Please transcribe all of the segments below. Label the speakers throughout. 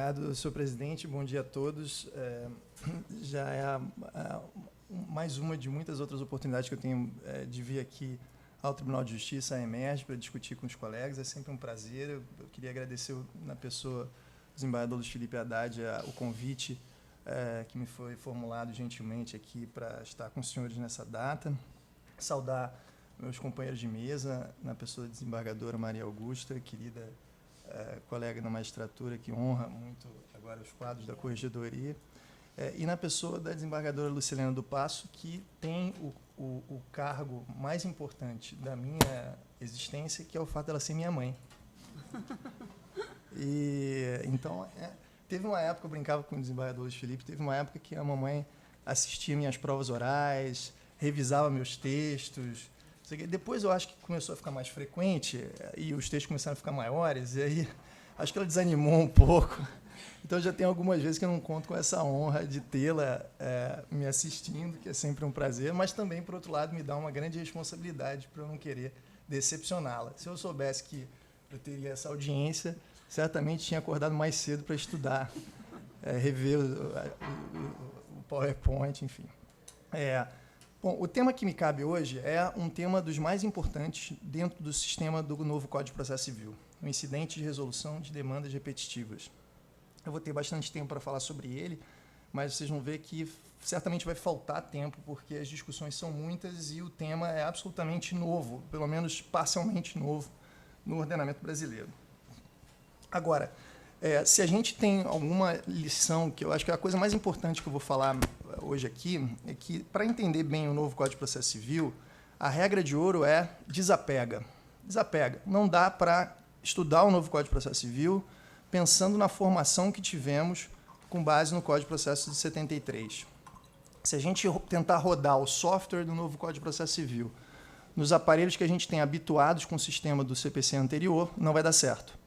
Speaker 1: Obrigado, senhor presidente. Bom dia a todos. Já é mais uma de muitas outras oportunidades que eu tenho de vir aqui ao Tribunal de Justiça, à EMERJ, para discutir com os colegas. É sempre um prazer. Eu queria agradecer, na pessoa do desembargador Luiz Felipe Haddad, o convite que me foi formulado gentilmente aqui para estar com os senhores nessa data. Saudar meus companheiros de mesa, na pessoa da desembargadora Maria Augusta, querida colega da magistratura, que honra muito agora os quadros da corregedoria, e na pessoa da desembargadora Lucilena do Passo, que tem o cargo mais importante da minha existência, que é o fato dela ser minha mãe. E, então, teve uma época, eu brincava com o desembargador Luiz Felipe, teve uma época que a mamãe assistia minhas provas orais, revisava meus textos. Depois eu acho que começou a ficar mais frequente e os textos começaram a ficar maiores, e aí acho que ela desanimou um pouco. Então já tem algumas vezes que eu não conto com essa honra de tê-la me assistindo, que é sempre um prazer, mas também, por outro lado, me dá uma grande responsabilidade para eu não querer decepcioná-la. Se eu soubesse que eu teria essa audiência, certamente tinha acordado mais cedo para estudar, rever o PowerPoint, enfim. Bom, o tema que me cabe hoje é um tema dos mais importantes dentro do sistema do novo Código de Processo Civil, o incidente de resolução de demandas repetitivas. Eu vou ter bastante tempo para falar sobre ele, mas vocês vão ver que certamente vai faltar tempo, porque as discussões são muitas e o tema é absolutamente novo, pelo menos parcialmente novo, no ordenamento brasileiro. Agora, se a gente tem alguma lição, que eu acho que é a coisa mais importante que eu vou falar hoje aqui, é que, para entender bem o novo Código de Processo Civil, a regra de ouro é desapega. Desapega. Não dá para estudar o novo Código de Processo Civil pensando na formação que tivemos com base no Código de Processo de 73. Se a gente tentar rodar o software do novo Código de Processo Civil nos aparelhos que a gente tem habituados com o sistema do CPC anterior, não vai dar certo.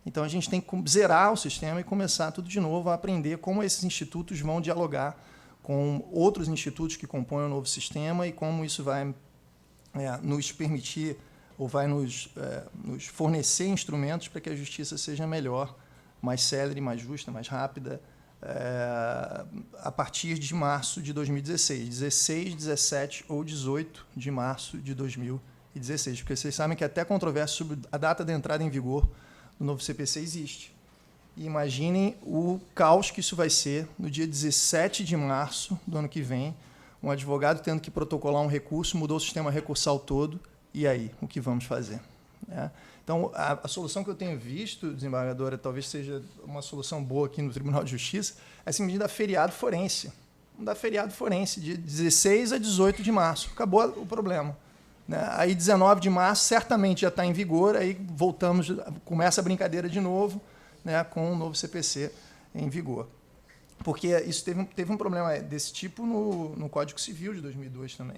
Speaker 1: Então, a gente tem que zerar o sistema e começar tudo de novo a aprender como esses institutos vão dialogar com outros institutos que compõem o novo sistema e como isso vai nos permitir ou vai nos fornecer instrumentos para que a justiça seja melhor, mais célere, mais justa, mais rápida, a partir de março de 2016, 16, 17 ou 18 de março de 2016, porque vocês sabem que até controvérsia sobre a data de entrada em vigor do novo CPC existe. E imaginem o caos que isso vai ser no dia 17 de março do ano que vem, um advogado tendo que protocolar um recurso, mudou o sistema recursal todo, e aí, o que vamos fazer? Então, a solução que eu tenho visto, desembargadora, talvez seja uma solução boa aqui no Tribunal de Justiça, é simplesmente dar feriado forense. Dar feriado forense, de 16 a 18 de março. Acabou o problema. Aí, 19 de março, certamente já está em vigor, aí voltamos, começa a brincadeira de novo, com o novo CPC em vigor. Porque isso teve um problema desse tipo no Código Civil de 2002 também.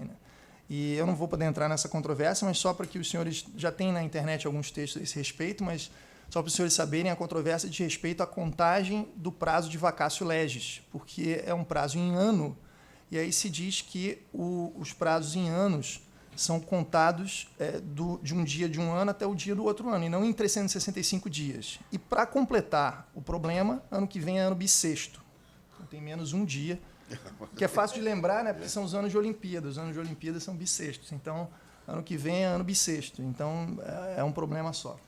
Speaker 1: E eu não vou poder entrar nessa controvérsia, mas só para que os senhores, já tem na internet alguns textos a esse respeito, mas só para os senhores saberem, a controvérsia de respeito à contagem do prazo de vacatio legis, porque é um prazo em ano, e aí se diz que os prazos em anos são contados de um dia de um ano até o dia do outro ano, e não em 365 dias. E, para completar o problema, ano que vem é ano bissexto. Então, tem menos um dia, que é fácil de lembrar, porque são os anos de Olimpíadas. Os anos de Olimpíadas são bissextos. Então, ano que vem é ano bissexto. Então, é um problema só.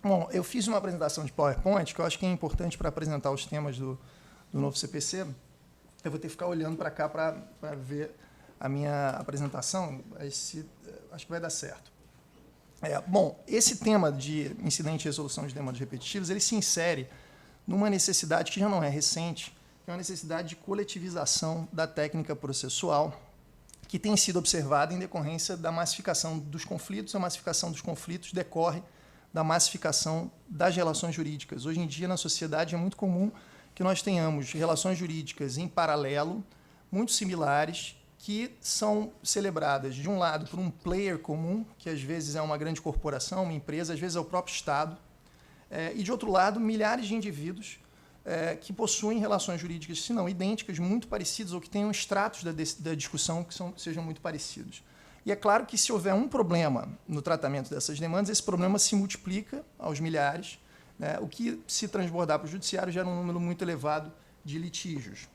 Speaker 1: Bom, eu fiz uma apresentação de PowerPoint, que eu acho que é importante para apresentar os temas do novo CPC. Eu vou ter que ficar olhando para cá para ver a minha apresentação, acho que vai dar certo. Bom, esse tema de incidente e resolução de demandas repetitivas, ele se insere numa necessidade que já não é recente, que é uma necessidade de coletivização da técnica processual, que tem sido observada em decorrência da massificação dos conflitos. A massificação dos conflitos decorre da massificação das relações jurídicas. Hoje em dia, na sociedade, é muito comum que nós tenhamos relações jurídicas em paralelo, muito similares, que são celebradas, de um lado, por um player comum, que às vezes é uma grande corporação, uma empresa, às vezes é o próprio Estado, e, de outro lado, milhares de indivíduos que possuem relações jurídicas, se não idênticas, muito parecidas, ou que tenham extratos da discussão que sejam muito parecidos. E é claro que, se houver um problema no tratamento dessas demandas, esse problema se multiplica aos milhares, né? O que, se transbordar para o judiciário, gera um número muito elevado de litígios.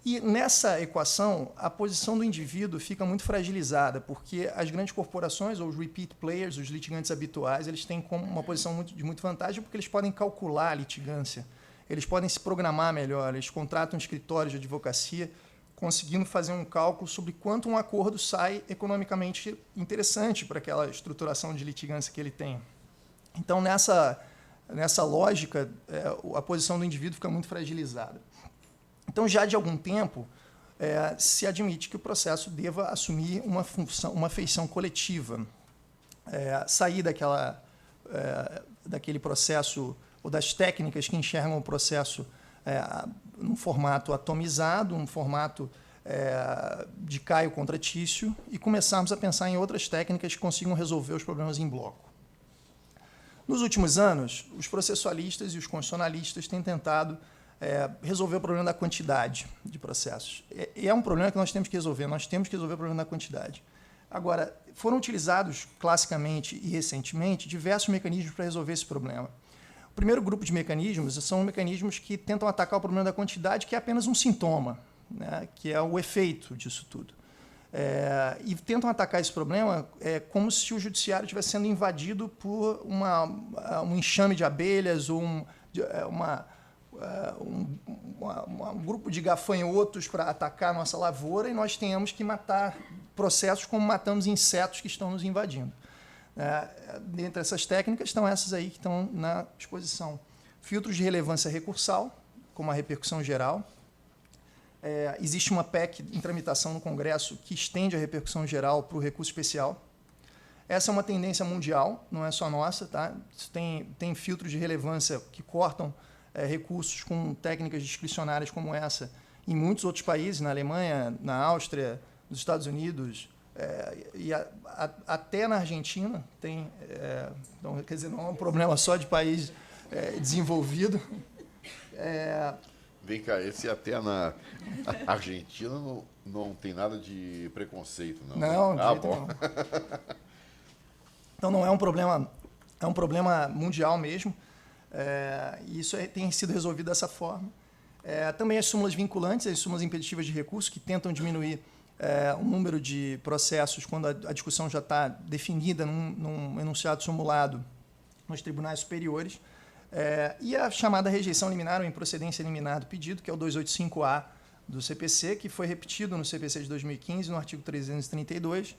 Speaker 1: E nessa equação, a posição do indivíduo fica muito fragilizada, porque as grandes corporações, ou os repeat players, os litigantes habituais, eles têm uma posição de muita vantagem, porque eles podem calcular a litigância, eles podem se programar melhor, eles contratam escritórios de advocacia, conseguindo fazer um cálculo sobre quanto um acordo sai economicamente interessante para aquela estruturação de litigância que ele tem. Então, nessa lógica, a posição do indivíduo fica muito fragilizada. Então, já de algum tempo, se admite que o processo deva assumir uma feição coletiva, sair daquele processo, ou das técnicas que enxergam o processo num formato atomizado, um formato de Caio contra Tício, e começarmos a pensar em outras técnicas que consigam resolver os problemas em bloco. Nos últimos anos, os processualistas e os constitucionalistas têm tentado resolver o problema da quantidade de processos. E é um problema que nós temos que resolver o problema da quantidade. Agora, foram utilizados classicamente e recentemente diversos mecanismos para resolver esse problema. O primeiro grupo de mecanismos são mecanismos que tentam atacar o problema da quantidade, que é apenas um sintoma, né, que é o efeito disso tudo. E tentam atacar esse problema como se o judiciário estivesse sendo invadido por um enxame de abelhas ou um grupo de gafanhotos para atacar a nossa lavoura, e nós tenhamos que matar processos como matamos insetos que estão nos invadindo. Dentre essas técnicas estão essas aí que estão na exposição. Filtros de relevância recursal, como a repercussão geral. Existe uma PEC em tramitação no Congresso que estende a repercussão geral para o recurso especial. Essa é uma tendência mundial, não é só nossa. Tá? Tem filtros de relevância que cortam recursos com técnicas discricionárias como essa em muitos outros países, na Alemanha, na Áustria, nos Estados Unidos, e até na Argentina tem. Então, quer dizer, não é um problema só de país desenvolvido.
Speaker 2: Vem cá, esse até na Argentina não tem nada de preconceito, não?
Speaker 1: Não, de jeito nenhum. Então não é um problema mundial mesmo. E isso tem sido resolvido dessa forma. Também as súmulas vinculantes, as súmulas impeditivas de recurso, que tentam diminuir o número de processos quando a discussão já está definida num enunciado simulado nos tribunais superiores. E a chamada rejeição liminar ou improcedência liminar do pedido, que é o 285A do CPC, que foi repetido no CPC de 2015, no artigo 332,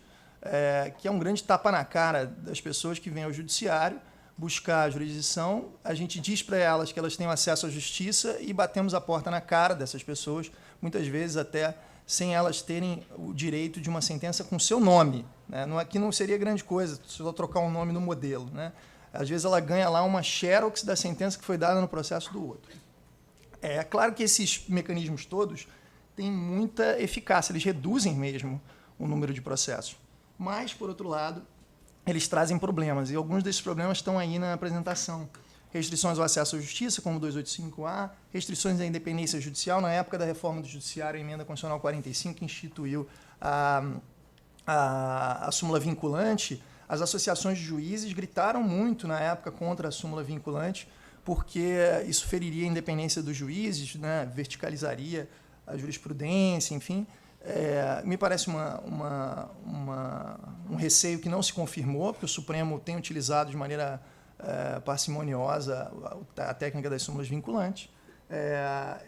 Speaker 1: que é um grande tapa na cara das pessoas que vêm ao judiciário buscar a jurisdição. A gente diz para elas que elas têm acesso à justiça e batemos a porta na cara dessas pessoas, muitas vezes até sem elas terem o direito de uma sentença com seu nome, né? Aqui não seria grande coisa, só trocar um nome no modelo, né? Às vezes ela ganha lá uma xerox da sentença que foi dada no processo do outro. É claro que esses mecanismos todos têm muita eficácia, eles reduzem mesmo o número de processos. Mas, por outro lado, eles trazem problemas, e alguns desses problemas estão aí na apresentação. Restrições ao acesso à justiça, como o 285A, restrições à independência judicial. Na época da reforma do judiciário, a emenda constitucional 45, que instituiu a súmula vinculante, as associações de juízes gritaram muito na época contra a súmula vinculante, porque isso feriria a independência dos juízes, né, verticalizaria a jurisprudência, enfim. Me parece um receio que não se confirmou, porque o Supremo tem utilizado de maneira parcimoniosa a técnica das súmulas vinculantes.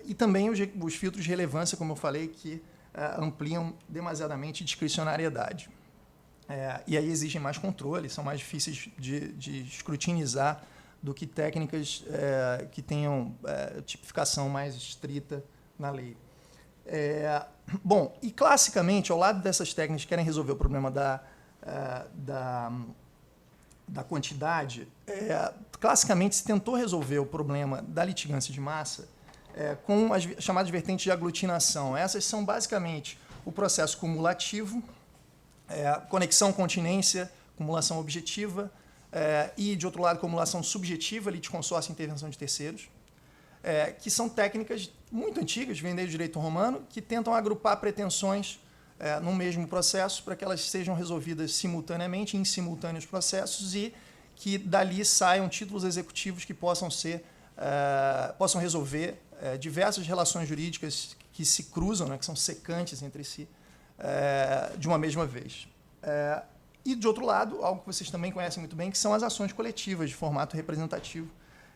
Speaker 1: E também os filtros de relevância, como eu falei, que ampliam demasiadamente discricionariedade. E aí exigem mais controle, são mais difíceis de escrutinizar do que técnicas que tenham tipificação mais estrita na lei. Bom, e classicamente, ao lado dessas técnicas que querem resolver o problema da quantidade, classicamente se tentou resolver o problema da litigância de massa com as chamadas vertentes de aglutinação. Essas são basicamente o processo cumulativo, conexão, continência, cumulação objetiva, e, de outro lado, cumulação subjetiva, litisconsórcio e intervenção de terceiros, que são técnicas muito antigas, vêm desde o direito romano, que tentam agrupar pretensões no mesmo processo para que elas sejam resolvidas simultaneamente, em simultâneos processos, e que dali saiam títulos executivos que possam resolver diversas relações jurídicas que se cruzam, né, que são secantes entre si, de uma mesma vez. E, de outro lado, algo que vocês também conhecem muito bem, que são as ações coletivas de formato representativo.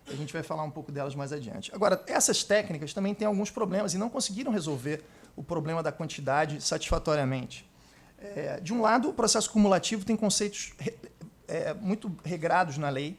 Speaker 1: A gente vai falar um pouco delas mais adiante. Agora, essas técnicas também têm alguns problemas e não conseguiram resolver o problema da quantidade satisfatoriamente. De um lado, o processo cumulativo tem conceitos muito regrados na lei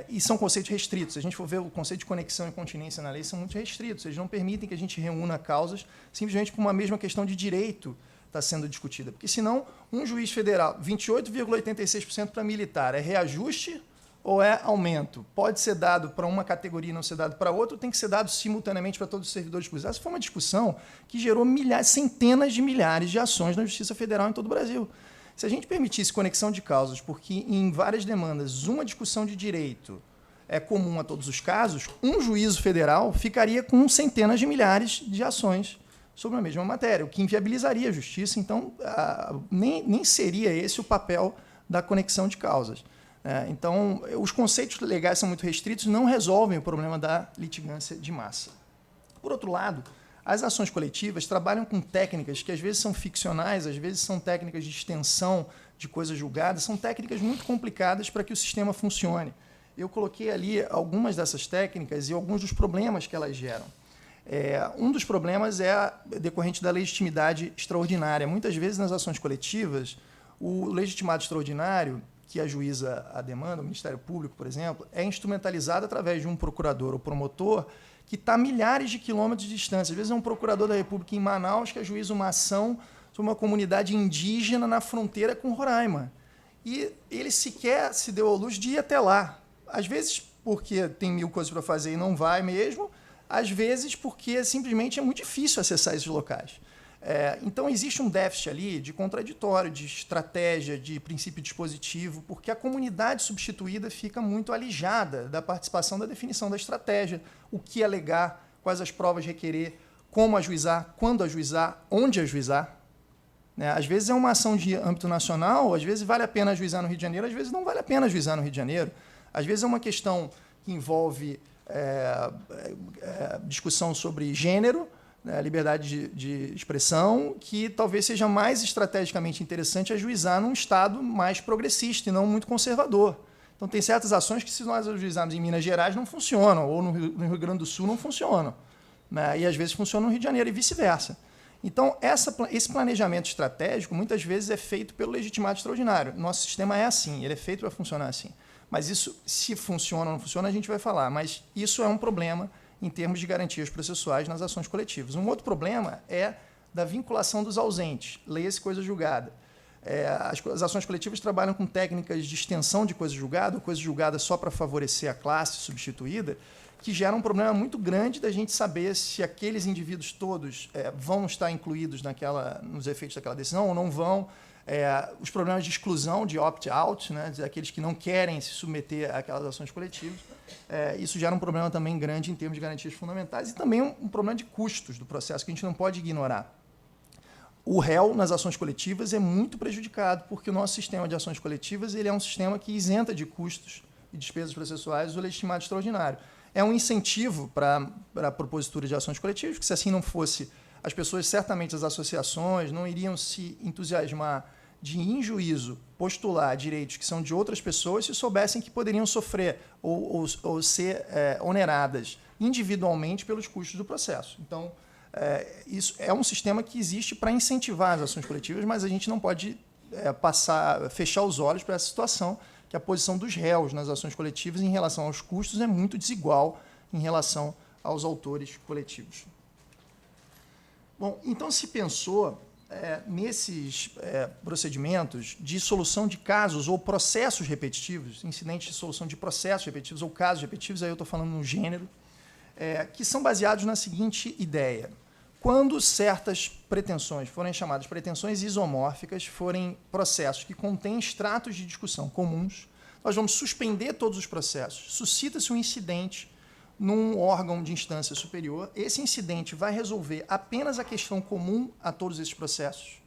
Speaker 1: e são conceitos restritos. Se a gente for ver o conceito de conexão e continência na lei, são muito restritos. Eles não permitem que a gente reúna causas simplesmente por uma mesma questão de direito está sendo discutida. Porque, senão, um juiz federal, 28,86% para militar, é reajuste ou é aumento? Pode ser dado para uma categoria e não ser dado para outra, ou tem que ser dado simultaneamente para todos os servidores públicos? Essa foi uma discussão que gerou centenas de milhares de ações na Justiça Federal em todo o Brasil. Se a gente permitisse conexão de causas, porque em várias demandas uma discussão de direito é comum a todos os casos, um juízo federal ficaria com centenas de milhares de ações sobre a mesma matéria, o que inviabilizaria a justiça. Então, nem seria esse o papel da conexão de causas. Então, os conceitos legais são muito restritos e não resolvem o problema da litigância de massa. Por outro lado, as ações coletivas trabalham com técnicas que às vezes são ficcionais, às vezes são técnicas de extensão de coisas julgadas, são técnicas muito complicadas para que o sistema funcione. Eu coloquei ali algumas dessas técnicas e alguns dos problemas que elas geram. Um dos problemas é decorrente da legitimidade extraordinária. Muitas vezes, nas ações coletivas, o legitimado extraordinário que ajuiza a demanda, o Ministério Público, por exemplo, é instrumentalizado através de um procurador ou promotor que está a milhares de quilômetros de distância. Às vezes é um procurador da República em Manaus que ajuiza uma ação sobre uma comunidade indígena na fronteira com Roraima. E ele sequer se deu ao luxo de ir até lá. Às vezes porque tem 1000 coisas para fazer e não vai mesmo, às vezes porque simplesmente é muito difícil acessar esses locais. Então, existe um déficit ali de contraditório, de estratégia, de princípio dispositivo, porque a comunidade substituída fica muito alijada da participação da definição da estratégia, o que alegar, quais as provas requerer, como ajuizar, quando ajuizar, onde ajuizar. Às vezes é uma ação de âmbito nacional, às vezes vale a pena ajuizar no Rio de Janeiro, às vezes não vale a pena ajuizar no Rio de Janeiro. Às vezes é uma questão que envolve discussão sobre gênero, liberdade de expressão, que talvez seja mais estrategicamente interessante ajuizar num Estado mais progressista e não muito conservador. Então, tem certas ações que, se nós ajuizarmos em Minas Gerais, não funcionam, ou no Rio Grande do Sul não funcionam. E, às vezes, funcionam no Rio de Janeiro e vice-versa. Então, esse planejamento estratégico, muitas vezes, é feito pelo legitimado extraordinário. Nosso sistema é assim, ele é feito para funcionar assim. Mas isso, se funciona ou não funciona, a gente vai falar. Mas isso é um problema em termos de garantias processuais nas ações coletivas. Um outro problema é da vinculação dos ausentes, leia-se coisa julgada. As ações coletivas trabalham com técnicas de extensão de coisa julgada, ou coisa julgada só para favorecer a classe substituída, que gera um problema muito grande da gente saber se aqueles indivíduos todos vão estar incluídos nos efeitos daquela decisão ou não vão. Os problemas de exclusão, de opt-out, né, daqueles que não querem se submeter àquelas ações coletivas. Isso gera um problema também grande em termos de garantias fundamentais e também um problema de custos do processo, que a gente não pode ignorar. O réu, nas ações coletivas, é muito prejudicado, porque o nosso sistema de ações coletivas ele é um sistema que isenta de custos e despesas processuais o legitimado extraordinário. É um incentivo para a propositura de ações coletivas, porque se assim não fosse, as pessoas, certamente as associações, não iriam se entusiasmar de, em juízo, postular direitos que são de outras pessoas se soubessem que poderiam sofrer ou ser oneradas individualmente pelos custos do processo. Então, isso é um sistema que existe para incentivar as ações coletivas, mas a gente não pode fechar os olhos para essa situação, que a posição dos réus nas ações coletivas em relação aos custos é muito desigual em relação aos autores coletivos. Bom, então se pensou nesses procedimentos de solução de casos ou processos repetitivos, incidentes de solução de processos repetitivos ou casos repetitivos, aí eu estou falando no gênero, que são baseados na seguinte ideia. Quando certas pretensões forem chamadas pretensões isomórficas, forem processos que contêm extratos de discussão comuns, nós vamos suspender todos os processos. Suscita-se um incidente num órgão de instância superior, esse incidente vai resolver apenas a questão comum a todos esses processos.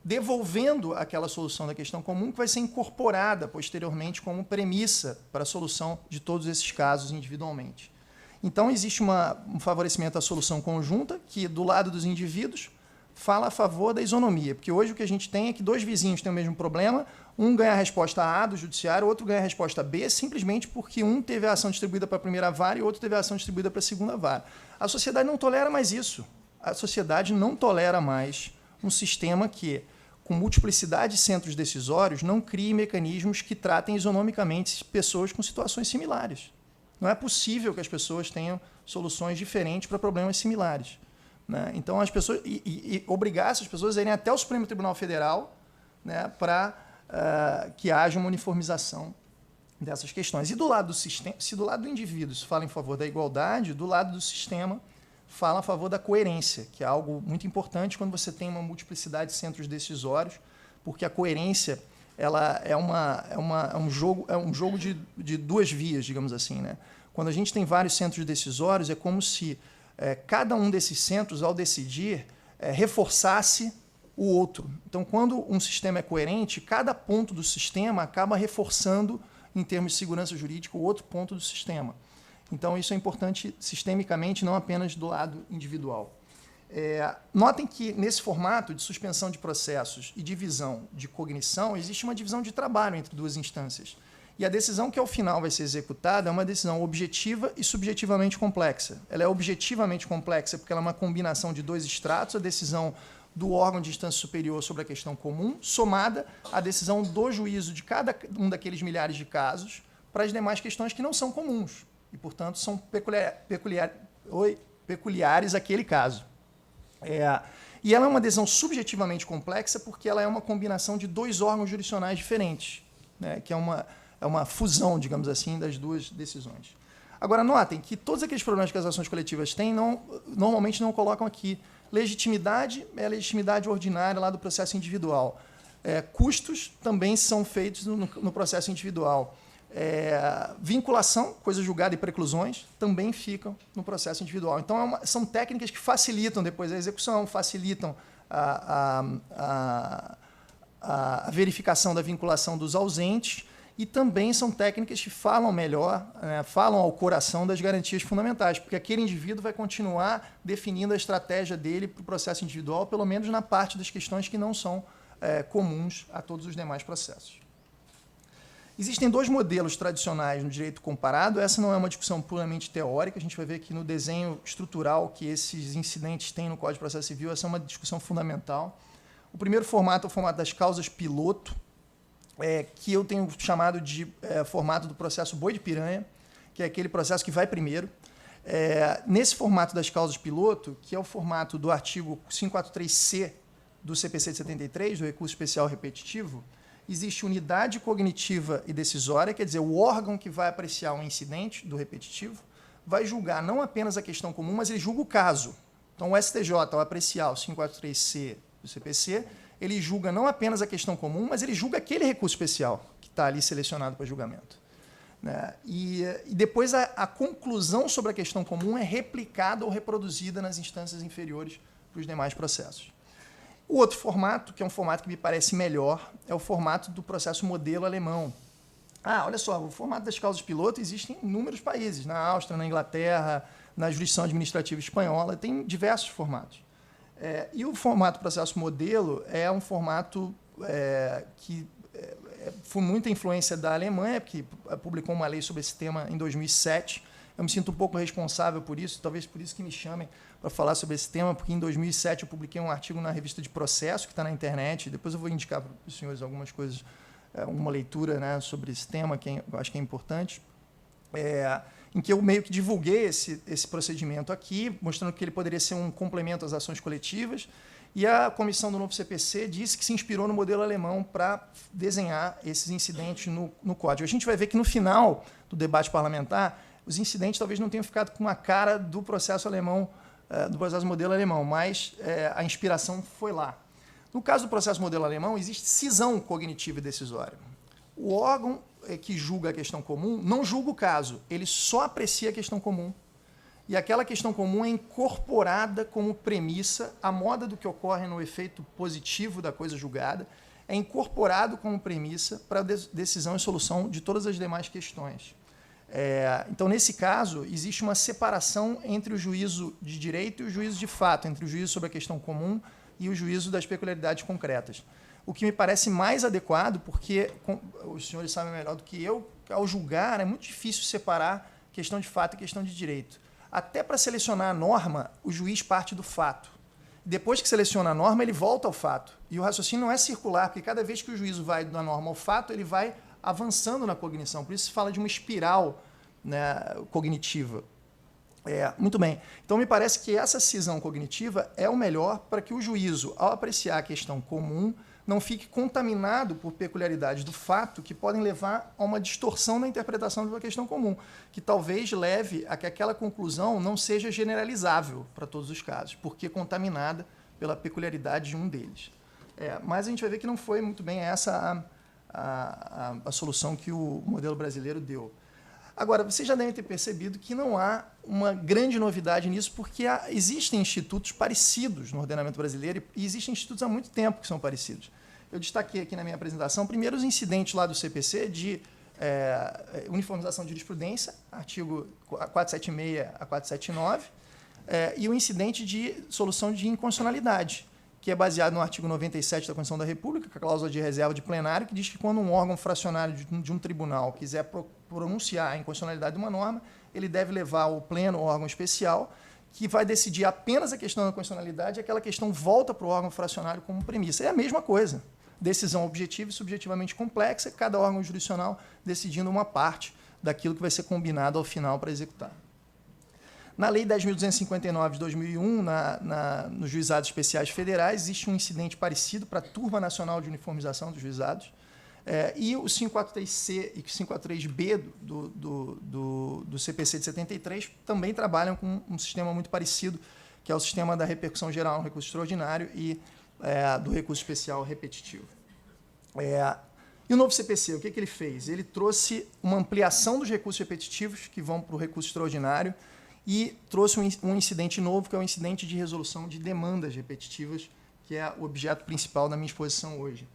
Speaker 1: devolvendo aquela solução da questão comum que vai ser incorporada posteriormente como premissa para a solução de todos esses casos individualmente. Então, existe um favorecimento à solução conjunta, que, do lado dos indivíduos, fala a favor da isonomia. Porque hoje o que a gente tem é que dois vizinhos têm o mesmo problema, um ganha a resposta A do judiciário, o outro ganha a resposta B, simplesmente porque um teve a ação distribuída para a primeira vara e o outro teve a ação distribuída para a segunda vara. A sociedade não tolera mais isso. A sociedade não tolera mais um sistema que, com multiplicidade de centros decisórios, não crie mecanismos que tratem isonomicamente pessoas com situações similares. Não é possível que as pessoas tenham soluções diferentes para problemas similares. Né? Então, as pessoas e obrigar essas pessoas a irem até o Supremo Tribunal Federal, né, para que haja uma uniformização dessas questões. E do lado do sistema, se do lado do indivíduo se fala em favor da igualdade, do lado do sistema fala a favor da coerência, que é algo muito importante quando você tem uma multiplicidade de centros decisórios, porque a coerência ela é um jogo de duas vias, digamos assim. Né? Quando a gente tem vários centros decisórios, é como se cada um desses centros, ao decidir, reforçasse o outro. Então, quando um sistema é coerente, cada ponto do sistema acaba reforçando, em termos de segurança jurídica, o outro ponto do sistema. Então, isso é importante sistemicamente, não apenas do lado individual. Notem que, nesse formato de suspensão de processos e divisão de cognição, existe uma divisão de trabalho entre duas instâncias. E a decisão que, ao final, vai ser executada é uma decisão objetiva e subjetivamente complexa. Ela é objetivamente complexa porque ela é uma combinação de dois estratos, a decisão do órgão de instância superior sobre a questão comum, somada à decisão do juízo de cada um daqueles milhares de casos para as demais questões que não são comuns e, portanto, são peculiares àquele caso. E ela é uma decisão subjetivamente complexa porque ela é uma combinação de dois órgãos jurisdicionais diferentes, né, que é uma fusão, digamos assim, das duas decisões. Agora, notem que todos aqueles problemas que as ações coletivas têm normalmente não colocam aqui. Legitimidade é a legitimidade ordinária lá do processo individual. Custos também são feitos no processo individual. Vinculação, coisa julgada e preclusões, também ficam no processo individual. Então, são técnicas que facilitam depois a execução, facilitam a verificação da vinculação dos ausentes e também são técnicas que falam melhor, falam ao coração das garantias fundamentais, porque aquele indivíduo vai continuar definindo a estratégia dele para o processo individual, pelo menos na parte das questões que não são comuns a todos os demais processos. Existem dois modelos tradicionais no direito comparado. Essa não é uma discussão puramente teórica. A gente vai ver que no desenho estrutural que esses incidentes têm no Código de Processo Civil, essa é uma discussão fundamental. O primeiro formato é o formato das causas piloto, que eu tenho chamado de formato do processo boi de piranha, que é aquele processo que vai primeiro. Nesse formato das causas piloto, que é o formato do artigo 543C do CPC de 73, do recurso especial repetitivo, existe unidade cognitiva e decisória, quer dizer, o órgão que vai apreciar um incidente do repetitivo vai julgar não apenas a questão comum, mas ele julga o caso. Então, o STJ, ao apreciar o 543C do CPC, ele julga não apenas a questão comum, mas ele julga aquele recurso especial que está ali selecionado para julgamento. Né? E depois a conclusão sobre a questão comum é replicada ou reproduzida nas instâncias inferiores para os demais processos. O outro formato, que é um formato que me parece melhor, é o formato do processo modelo alemão. Olha só, o formato das causas piloto existe em inúmeros países, na Áustria, na Inglaterra, na jurisdição administrativa espanhola, tem diversos formatos. E o formato processo modelo é um formato que foi muita influência da Alemanha, que publicou uma lei sobre esse tema em 2007. Eu me sinto um pouco responsável por isso, talvez por isso que me chamem para falar sobre esse tema, porque em 2007 eu publiquei um artigo na revista de Processo, que está na internet, depois eu vou indicar para os senhores algumas coisas, uma leitura, né, sobre esse tema, que eu acho que é importante, em que eu meio que divulguei esse procedimento aqui, mostrando que ele poderia ser um complemento às ações coletivas, e a comissão do novo CPC disse que se inspirou no modelo alemão para desenhar esses incidentes no Código. A gente vai ver que no final do debate parlamentar, os incidentes talvez não tenham ficado com a cara do processo alemão, do processo modelo alemão, mas a inspiração foi lá. No caso do processo modelo alemão, existe cisão cognitiva e decisória. O órgão que julga a questão comum não julga o caso, ele só aprecia a questão comum. e aquela questão comum é incorporada como premissa, à moda do que ocorre no efeito positivo da coisa julgada, é incorporado como premissa para a decisão e solução de todas as demais questões. Então, nesse caso, existe uma separação entre o juízo de direito e o juízo de fato, entre o juízo sobre a questão comum e o juízo das peculiaridades concretas. O que me parece mais adequado, porque os senhores sabem melhor do que eu, ao julgar é muito difícil separar questão de fato e questão de direito. Até para selecionar a norma, o juiz parte do fato. Depois que seleciona a norma, ele volta ao fato. E o raciocínio não é circular, porque cada vez que o juízo vai da norma ao fato, ele vai avançando na cognição. Por isso se fala de uma espiral, né, cognitiva. Muito bem. Então, me parece que essa cisão cognitiva é o melhor para que o juízo, ao apreciar a questão comum, não fique contaminado por peculiaridades do fato que podem levar a uma distorção na interpretação de uma questão comum, que talvez leve a que aquela conclusão não seja generalizável para todos os casos, porque é contaminada pela peculiaridade de um deles. Mas a gente vai ver que não foi muito bem essa a solução que o modelo brasileiro deu. Agora, vocês já devem ter percebido que não há uma grande novidade nisso, porque existem institutos parecidos no ordenamento brasileiro e existem institutos há muito tempo que são parecidos. Eu destaquei aqui na minha apresentação, primeiro, os incidentes lá do CPC de uniformização de jurisprudência, artigo 476 a 479, e o incidente de solução de inconstitucionalidade, que é baseado no artigo 97 da Constituição da República, com a cláusula de reserva de plenário, que diz que quando um órgão fracionário de um tribunal quiser pronunciar a inconstitucionalidade de uma norma, ele deve levar ao pleno o órgão especial, que vai decidir apenas a questão da constitucionalidade, e aquela questão volta para o órgão fracionário como premissa. É a mesma coisa. Decisão objetiva e subjetivamente complexa, cada órgão jurisdicional decidindo uma parte daquilo que vai ser combinado ao final para executar. Na Lei 10.259 de 2001, nos juizados especiais federais, existe um incidente parecido para a Turma Nacional de Uniformização dos Juizados, e o 543C e 543B do CPC de 73 também trabalham com um sistema muito parecido, que é o sistema da repercussão geral no recurso extraordinário e do recurso especial repetitivo. E o novo CPC, o que ele fez? Ele trouxe uma ampliação dos recursos repetitivos que vão para o recurso extraordinário e trouxe um incidente novo, que é o incidente de resolução de demandas repetitivas, que é o objeto principal da minha exposição hoje.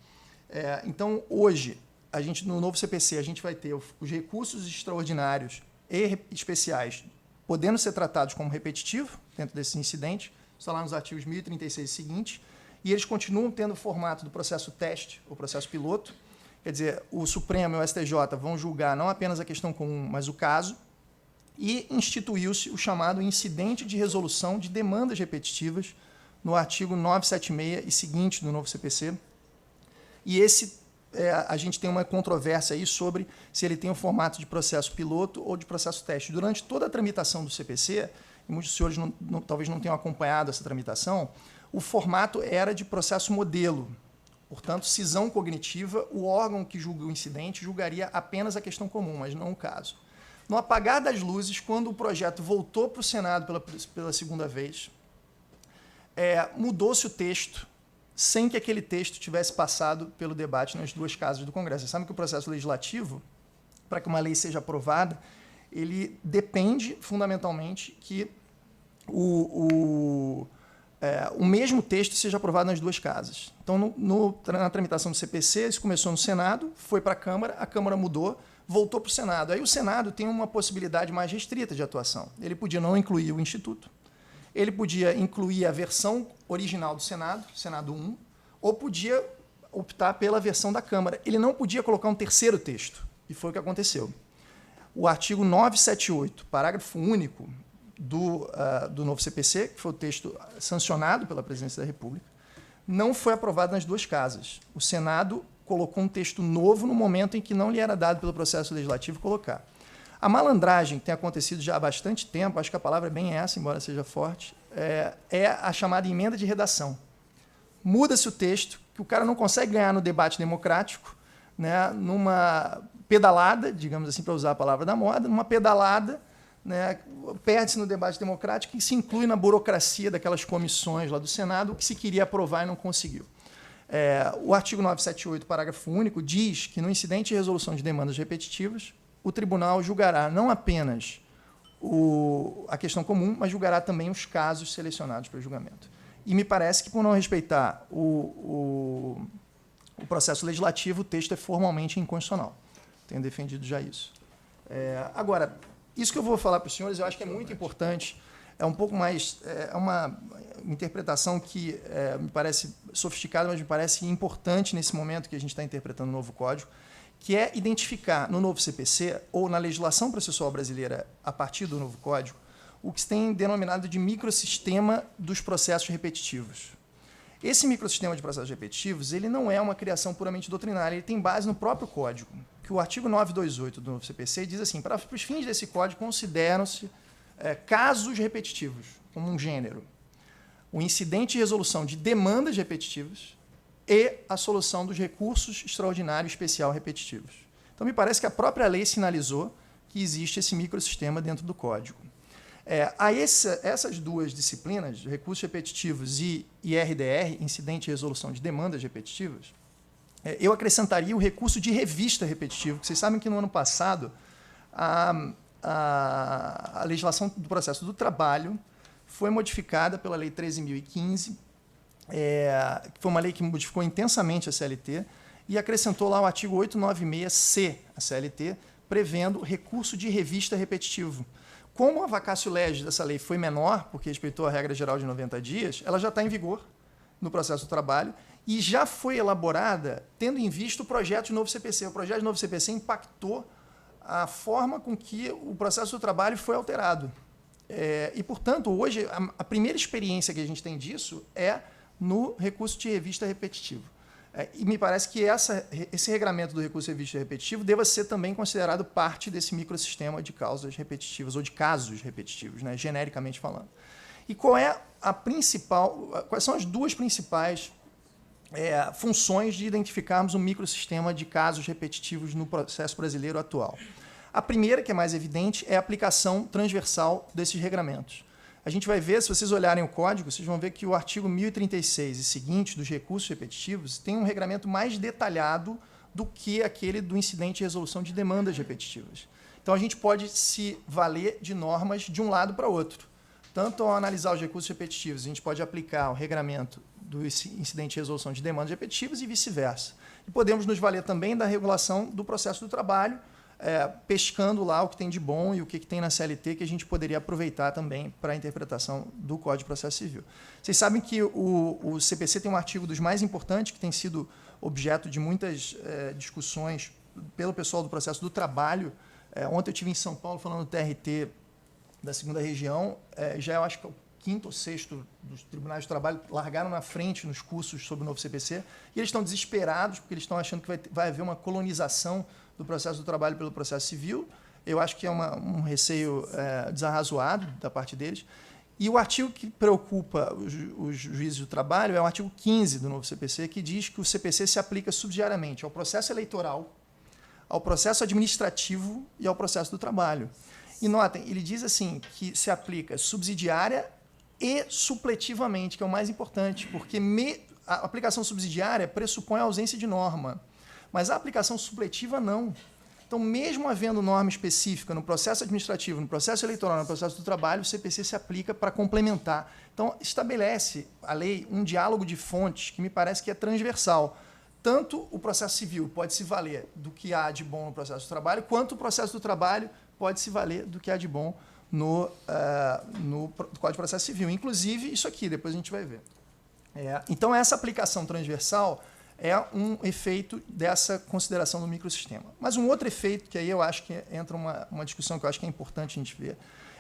Speaker 1: Então, hoje, no novo CPC, a gente vai ter os recursos extraordinários e especiais podendo ser tratados como repetitivo dentro desse incidente, está lá nos artigos 1036 e seguintes, e eles continuam tendo o formato do processo teste, ou processo piloto. Quer dizer, o Supremo e o STJ vão julgar não apenas a questão comum, mas o caso, e instituiu-se o chamado incidente de resolução de demandas repetitivas no artigo 976 e seguinte do novo CPC. E a gente tem uma controvérsia aí sobre se ele tem o formato de processo piloto ou de processo teste. Durante toda a tramitação do CPC, e muitos dos senhores talvez não tenham acompanhado essa tramitação, o formato era de processo modelo. Portanto, cisão cognitiva, o órgão que julga o incidente julgaria apenas a questão comum, mas não o caso. No apagar das luzes, quando o projeto voltou para o Senado pela segunda vez, mudou-se o texto, sem que aquele texto tivesse passado pelo debate nas duas casas do Congresso. Vocês sabem que o processo legislativo, para que uma lei seja aprovada, ele depende, fundamentalmente, que o mesmo texto seja aprovado nas duas casas. Então, na tramitação do CPC, isso começou no Senado, foi para a Câmara mudou, voltou para o Senado. Aí o Senado tem uma possibilidade mais restrita de atuação. Ele podia não incluir o Instituto, ele podia incluir a versão original do Senado, Senado 1, ou podia optar pela versão da Câmara. Ele não podia colocar um terceiro texto, e foi o que aconteceu. O artigo 978, parágrafo único do novo CPC, que foi o texto sancionado pela Presidência da República, não foi aprovado nas duas casas. O Senado colocou um texto novo no momento em que não lhe era dado pelo processo legislativo colocar. A malandragem que tem acontecido já há bastante tempo, acho que a palavra é bem essa, embora seja forte, é a chamada emenda de redação. Muda-se o texto, que o cara não consegue ganhar no debate democrático, né, numa pedalada, digamos assim, para usar a palavra da moda, numa pedalada, né, perde-se no debate democrático e se inclui na burocracia daquelas comissões lá do Senado, o que se queria aprovar e não conseguiu. O artigo 978, parágrafo único, diz que no incidente de resolução de demandas repetitivas, o tribunal julgará não apenas a questão comum, mas julgará também os casos selecionados para julgamento. E me parece que, por não respeitar o processo legislativo, o texto é formalmente inconstitucional. Tenho defendido já isso. Agora, isso que eu vou falar para os senhores, eu acho que é muito importante, é um pouco mais... É uma interpretação que me parece sofisticada, mas me parece importante nesse momento que a gente está interpretando o novo Código, que é identificar no novo CPC, ou na legislação processual brasileira, a partir do novo Código, o que se tem denominado de microsistema dos processos repetitivos. Esse microsistema de processos repetitivos, ele não é uma criação puramente doutrinária, ele tem base no próprio Código, que o artigo 928 do novo CPC diz assim, para os fins desse Código consideram-se casos repetitivos, como um gênero, o incidente e resolução de demandas repetitivas e a solução dos recursos extraordinário especial repetitivos. Então, me parece que a própria lei sinalizou que existe esse microsistema dentro do Código. Essas duas disciplinas, recursos repetitivos e RDR, incidente e resolução de demandas repetitivas, eu acrescentaria o recurso de revista repetitivo, que vocês sabem que no ano passado a legislação do processo do trabalho foi modificada pela Lei 13.015, que foi uma lei que modificou intensamente a CLT, e acrescentou lá o artigo 896C à CLT, prevendo recurso de revista repetitivo. Como a vacatio legis dessa lei foi menor, porque respeitou a regra geral de 90 dias, ela já está em vigor no processo do trabalho e já foi elaborada tendo em vista o projeto de novo CPC. O projeto de novo CPC impactou a forma com que o processo do trabalho foi alterado. E, portanto, hoje, a primeira experiência que a gente tem disso é no recurso de revista repetitivo. E me parece que esse regramento do recurso de revista repetitivo deva ser também considerado parte desse microsistema de causas repetitivas, ou de casos repetitivos, né, genericamente falando. E quais são as duas principais funções de identificarmos um microsistema de casos repetitivos no processo brasileiro atual? A primeira, que é mais evidente, é a aplicação transversal desses regramentos. A gente vai ver, se vocês olharem o código, vocês vão ver que o artigo 1036 e seguintes dos recursos repetitivos tem um regramento mais detalhado do que aquele do incidente e resolução de demandas repetitivas. Então, a gente pode se valer de normas de um lado para o outro. Tanto ao analisar os recursos repetitivos, a gente pode aplicar o regramento do incidente e resolução de demandas repetitivas e vice-versa. E podemos nos valer também da regulação do processo do trabalho, pescando lá o que tem de bom e o que tem na CLT que a gente poderia aproveitar também para a interpretação do Código de Processo Civil. Vocês sabem que o CPC tem um artigo dos mais importantes, que tem sido objeto de muitas discussões pelo pessoal do processo do trabalho. Ontem eu estive em São Paulo falando do TRT da 2ª Região, já eu acho que é o 5º ou 6º dos tribunais de trabalho largaram na frente nos cursos sobre o novo CPC, e eles estão desesperados porque eles estão achando que vai haver uma colonização do processo do trabalho pelo processo civil. Eu acho que é um receio desarrazoado da parte deles. E o artigo que preocupa os juízes do trabalho é o artigo 15 do novo CPC, que diz que o CPC se aplica subsidiariamente ao processo eleitoral, ao processo administrativo e ao processo do trabalho. E notem, ele diz assim que se aplica subsidiária e supletivamente, que é o mais importante, porque a aplicação subsidiária pressupõe a ausência de norma, mas a aplicação supletiva não. Então, mesmo havendo norma específica no processo administrativo, no processo eleitoral, no processo do trabalho, o CPC se aplica para complementar. Então, estabelece a lei um diálogo de fontes que me parece que é transversal. Tanto o processo civil pode se valer do que há de bom no processo do trabalho, quanto o processo do trabalho pode se valer do que há de bom no Código de Processo Civil. Inclusive, isso aqui, depois a gente vai ver. Então, essa aplicação transversal é um efeito dessa consideração do microsistema. Mas um outro efeito, que aí eu acho que entra uma discussão que eu acho que é importante a gente ver,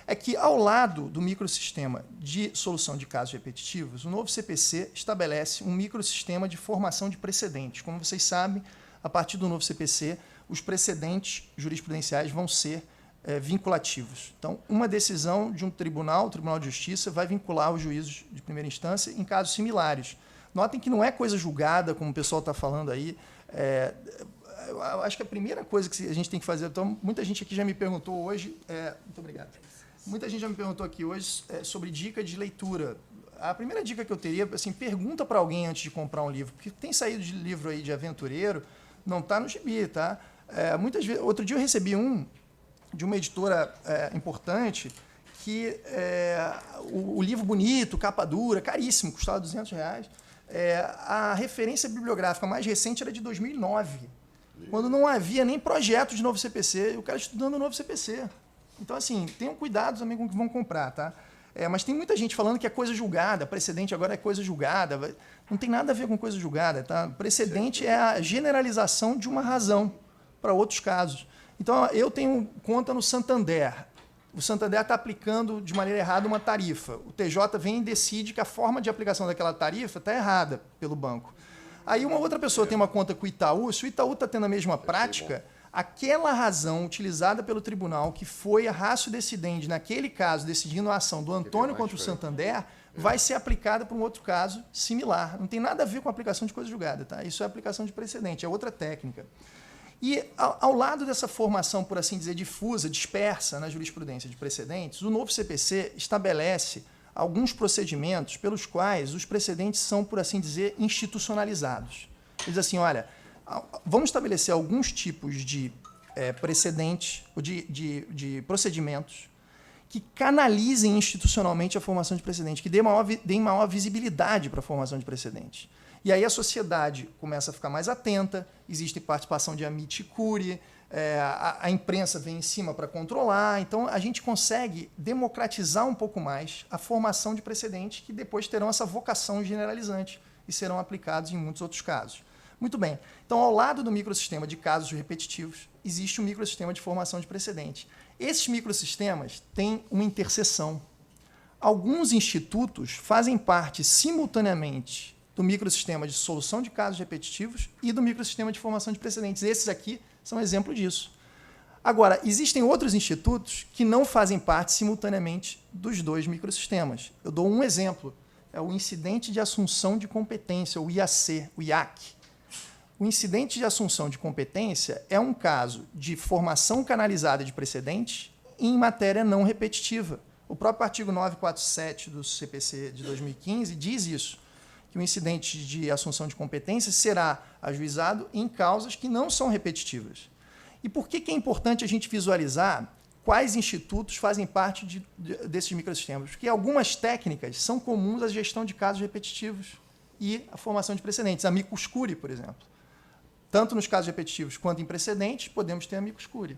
Speaker 1: é que, ao lado do microsistema de solução de casos repetitivos, o novo CPC estabelece um microsistema de formação de precedentes. Como vocês sabem, a partir do novo CPC, os precedentes jurisprudenciais vão ser vinculativos. Então, uma decisão de um tribunal, o Tribunal de Justiça, vai vincular os juízos de primeira instância em casos similares. Notem que não é coisa julgada, como o pessoal está falando aí. Eu acho que a primeira coisa que a gente tem que fazer... Então, muita gente aqui já me perguntou hoje... muito obrigado. Muita gente já me perguntou aqui hoje sobre dica de leitura. A primeira dica que eu teria, assim, pergunta para alguém antes de comprar um livro, porque tem saído de livro aí de aventureiro, não está no gibi, tá? Muitas vezes, outro dia eu recebi de uma editora importante, que o livro bonito, capa dura, caríssimo, custava R$200. A referência bibliográfica mais recente era de 2009, quando não havia nem projeto de novo CPC, e o cara estudando o novo CPC. Então, assim, tenham cuidado também com o que vão comprar, tá? Mas tem muita gente falando que é coisa julgada, precedente agora é coisa julgada. Não tem nada a ver com coisa julgada, tá? Precedente é a generalização de uma razão para outros casos. Então, eu tenho conta no Santander. O Santander está aplicando de maneira errada uma tarifa. O TJ vem e decide que a forma de aplicação daquela tarifa está errada pelo banco. Aí uma outra pessoa tem uma conta com o Itaú, se o Itaú está tendo a mesma prática, aquela razão utilizada pelo tribunal, que foi a ratio decidendi naquele caso, decidindo a ação do Antônio contra o Santander, vai ser aplicada para um outro caso similar. Não tem nada a ver com a aplicação de coisa julgada, tá? Isso é aplicação de precedente, é outra técnica. E, ao lado dessa formação, por assim dizer, difusa, dispersa na jurisprudência de precedentes, o novo CPC estabelece alguns procedimentos pelos quais os precedentes são, por assim dizer, institucionalizados. Ele diz assim, olha, vamos estabelecer alguns tipos de precedentes, ou de procedimentos que canalizem institucionalmente a formação de precedente, que deem maior visibilidade para a formação de precedente. E aí a sociedade começa a ficar mais atenta, existe participação de amici curiae, a imprensa vem em cima para controlar, então a gente consegue democratizar um pouco mais a formação de precedentes que depois terão essa vocação generalizante e serão aplicados em muitos outros casos. Muito bem, então ao lado do microsistema de casos repetitivos, existe um microsistema de formação de precedente. Esses microsistemas têm uma interseção. Alguns institutos fazem parte simultaneamente do microsistema de solução de casos repetitivos e do microsistema de formação de precedentes. Esses aqui são exemplo disso. Agora, existem outros institutos que não fazem parte simultaneamente dos dois microsistemas. Eu dou um exemplo, é o incidente de assunção de competência, o IAC, o IAC. O incidente de assunção de competência é um caso de formação canalizada de precedentes em matéria não repetitiva. O próprio artigo 947 do CPC de 2015 diz isso, que o incidente de assunção de competência será ajuizado em causas que não são repetitivas. E por que é importante a gente visualizar quais institutos fazem parte desses microsistemas? Porque algumas técnicas são comuns à gestão de casos repetitivos e à formação de precedentes. Amicus curiae, por exemplo. Tanto nos casos repetitivos quanto em precedentes, podemos ter amicus curiae.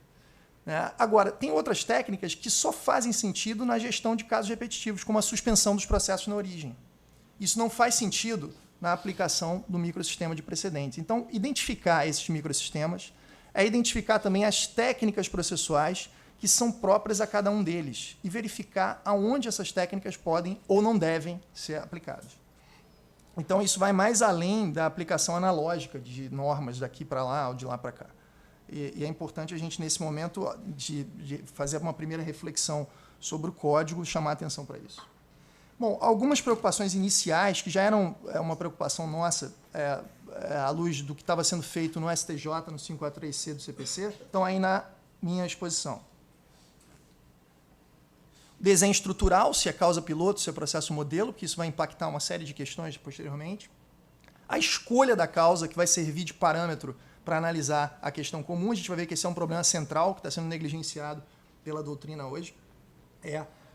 Speaker 1: Agora, tem outras técnicas que só fazem sentido na gestão de casos repetitivos, como a suspensão dos processos na origem. Isso não faz sentido na aplicação do microsistema de precedentes. Então, identificar esses microsistemas é identificar também as técnicas processuais que são próprias a cada um deles e verificar aonde essas técnicas podem ou não devem ser aplicadas. Então, isso vai mais além da aplicação analógica de normas daqui para lá ou de lá para cá. E é importante a gente, nesse momento, de fazer uma primeira reflexão sobre o código, chamar a atenção para isso. Bom, algumas preocupações iniciais, que já eram uma preocupação nossa, à luz do que estava sendo feito no STJ, no 543C do CPC, estão aí na minha exposição. Desenho estrutural, se é causa piloto, se é processo modelo, que isso vai impactar uma série de questões posteriormente. A escolha da causa, que vai servir de parâmetro para analisar a questão comum. A gente vai ver que esse é um problema central que está sendo negligenciado pela doutrina hoje.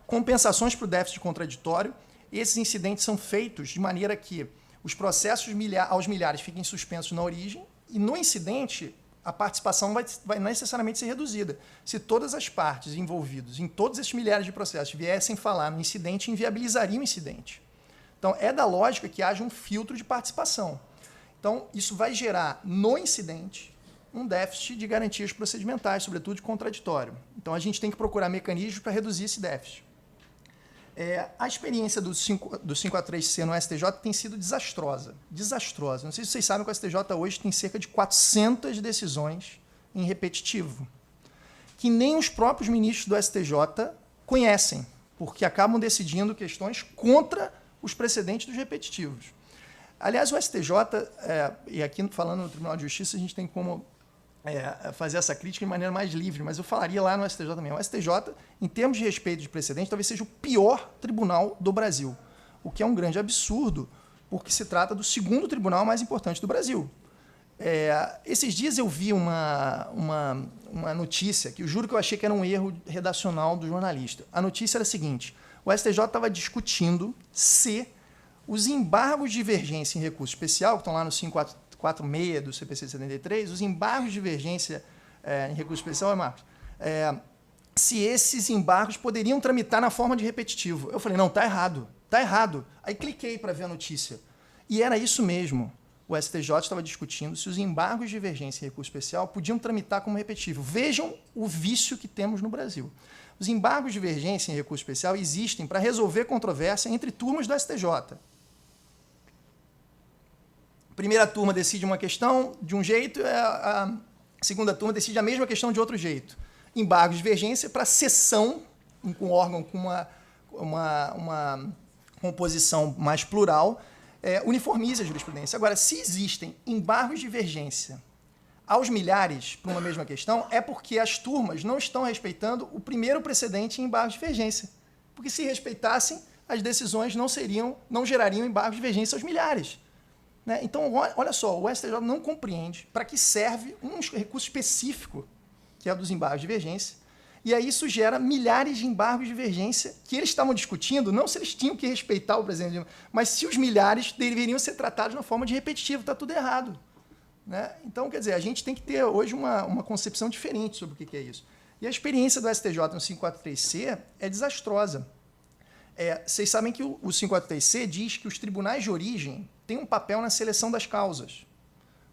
Speaker 1: Compensações para o déficit contraditório. Esses incidentes são feitos de maneira que os processos aos milhares fiquem suspensos na origem e, no incidente, a participação vai necessariamente ser reduzida. Se todas as partes envolvidas em todos esses milhares de processos viessem falar no incidente, inviabilizaria o incidente. Então, é da lógica que haja um filtro de participação. Então, isso vai gerar, no incidente, um déficit de garantias procedimentais, sobretudo de contraditório. Então, a gente tem que procurar mecanismos para reduzir esse déficit. A experiência do 543C no STJ tem sido desastrosa. Desastrosa. Não sei se vocês sabem que o STJ hoje tem cerca de 400 decisões em repetitivo, que nem os próprios ministros do STJ conhecem, porque acabam decidindo questões contra os precedentes dos repetitivos. Aliás, o STJ, e aqui falando no Tribunal de Justiça, a gente tem como fazer essa crítica de maneira mais livre, mas eu falaria lá no STJ também. O STJ, em termos de respeito de precedente, talvez seja o pior tribunal do Brasil, o que é um grande absurdo, porque se trata do segundo tribunal mais importante do Brasil. Esses dias eu vi uma notícia que eu juro que eu achei que era um erro redacional do jornalista. A notícia era a seguinte: o STJ estava discutindo se os embargos de divergência em recurso especial, que estão lá no 546 do CPC de 73, os embargos de divergência em recurso especial, Marcos, se esses embargos poderiam tramitar na forma de repetitivo. Eu falei, não, está errado, está errado. Aí cliquei para ver a notícia. E era isso mesmo. O STJ estava discutindo se os embargos de divergência em recurso especial podiam tramitar como repetitivo. Vejam o vício que temos no Brasil. Os embargos de divergência em recurso especial existem para resolver controvérsia entre turmas do STJ. A primeira turma decide uma questão de um jeito, a segunda turma decide a mesma questão de outro jeito. Embargos de divergência para sessão, com um órgão com uma composição mais plural, uniformiza a jurisprudência. Agora, se existem embargos de divergência aos milhares para uma mesma questão, é porque as turmas não estão respeitando o primeiro precedente em embargos de divergência. Porque se respeitassem, as decisões não gerariam embargos de divergência aos milhares. Né? Então, olha só, o STJ não compreende para que serve um recurso específico, que é o dos embargos de divergência, e aí isso gera milhares de embargos de divergência que eles estavam discutindo, não se eles tinham que respeitar o presidente, mas se os milhares deveriam ser tratados na forma de repetitivo, está tudo errado. Né? Então, quer dizer, a gente tem que ter hoje uma concepção diferente sobre o que é isso. E a experiência do STJ no 543C é desastrosa. Vocês sabem que o 543C diz que os tribunais de origem têm um papel na seleção das causas.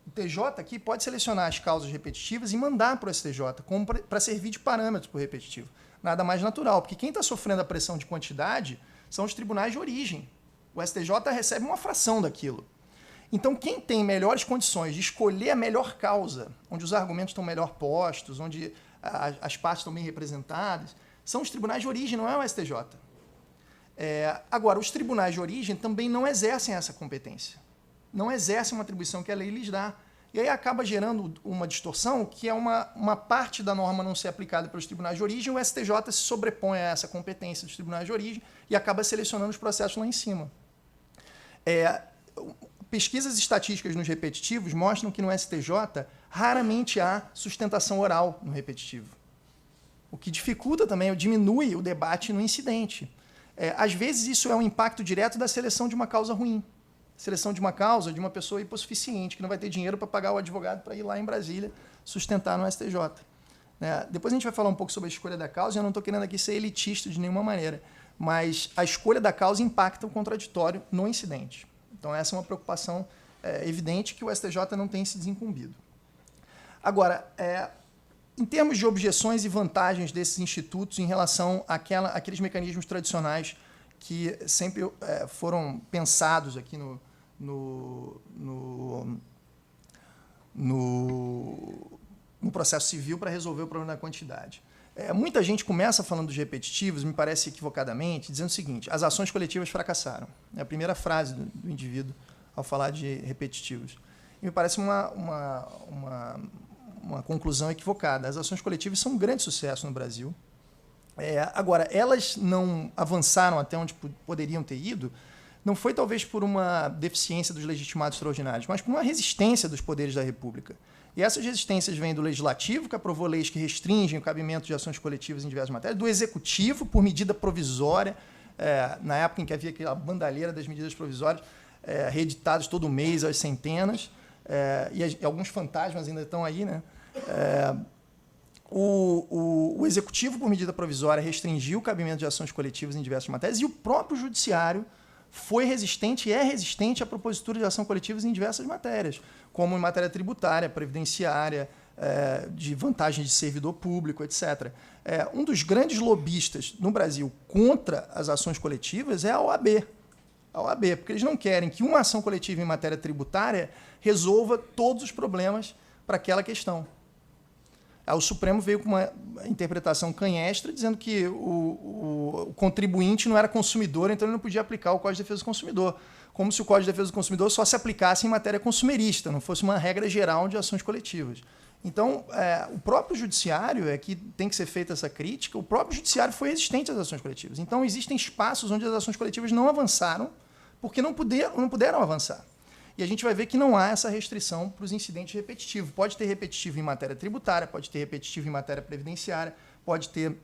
Speaker 1: O TJ aqui pode selecionar as causas repetitivas e mandar para o STJ, como para servir de parâmetro para o repetitivo. Nada mais natural, porque quem está sofrendo a pressão de quantidade são os tribunais de origem. O STJ recebe uma fração daquilo. Então, quem tem melhores condições de escolher a melhor causa, onde os argumentos estão melhor postos, onde as partes estão bem representadas, são os tribunais de origem, não é o STJ. Agora, os tribunais de origem também não exercem essa competência. Não exercem uma atribuição que a lei lhes dá. E aí acaba gerando uma distorção, que é uma parte da norma não ser aplicada pelos tribunais de origem, o STJ se sobrepõe a essa competência dos tribunais de origem e acaba selecionando os processos lá em cima. Pesquisas estatísticas nos repetitivos mostram que no STJ raramente há sustentação oral no repetitivo. O que dificulta também, diminui o debate no incidente. Às vezes isso é um impacto direto da seleção de uma causa ruim. Seleção de uma causa de uma pessoa hipossuficiente, que não vai ter dinheiro para pagar o advogado para ir lá em Brasília sustentar no STJ. Depois a gente vai falar um pouco sobre a escolha da causa, eu não estou querendo aqui ser elitista de nenhuma maneira, mas a escolha da causa impacta o contraditório no incidente. Então essa é uma preocupação evidente que o STJ não tem se desincumbido. Agora, em termos de objeções e vantagens desses institutos em relação àqueles mecanismos tradicionais que sempre foram pensados aqui no processo civil para resolver o problema da quantidade. Muita gente começa falando dos repetitivos, me parece equivocadamente, dizendo o seguinte: as ações coletivas fracassaram. É a primeira frase do indivíduo ao falar de repetitivos. E me parece uma conclusão equivocada. As ações coletivas são um grande sucesso no Brasil. Agora, elas não avançaram até onde poderiam ter ido, não foi talvez por uma deficiência dos legitimados extraordinários, mas por uma resistência dos poderes da República. E essas resistências vêm do Legislativo, que aprovou leis que restringem o cabimento de ações coletivas em diversas matérias, do Executivo, por medida provisória, na época em que havia aquela bandalheira das medidas provisórias, reeditadas todo mês às centenas, e alguns fantasmas ainda estão aí, né? O Executivo, por medida provisória, restringiu o cabimento de ações coletivas em diversas matérias, e o próprio Judiciário foi resistente e é resistente à propositura de ação coletiva em diversas matérias, como em matéria tributária, previdenciária, de vantagem de servidor público, etc. Um dos grandes lobistas no Brasil contra as ações coletivas é a OAB. A OAB, porque eles não querem que uma ação coletiva em matéria tributária resolva todos os problemas para aquela questão. O Supremo veio com uma interpretação canhestra, dizendo que o contribuinte não era consumidor, então ele não podia aplicar o Código de Defesa do Consumidor, como se o Código de Defesa do Consumidor só se aplicasse em matéria consumerista, não fosse uma regra geral de ações coletivas. Então, o próprio Judiciário, que tem que ser feita essa crítica, o próprio Judiciário foi resistente às ações coletivas. Então, existem espaços onde as ações coletivas não avançaram, porque não puderam avançar. E a gente vai ver que não há essa restrição para os incidentes repetitivos. Pode ter repetitivo em matéria tributária, pode ter repetitivo em matéria previdenciária, pode ter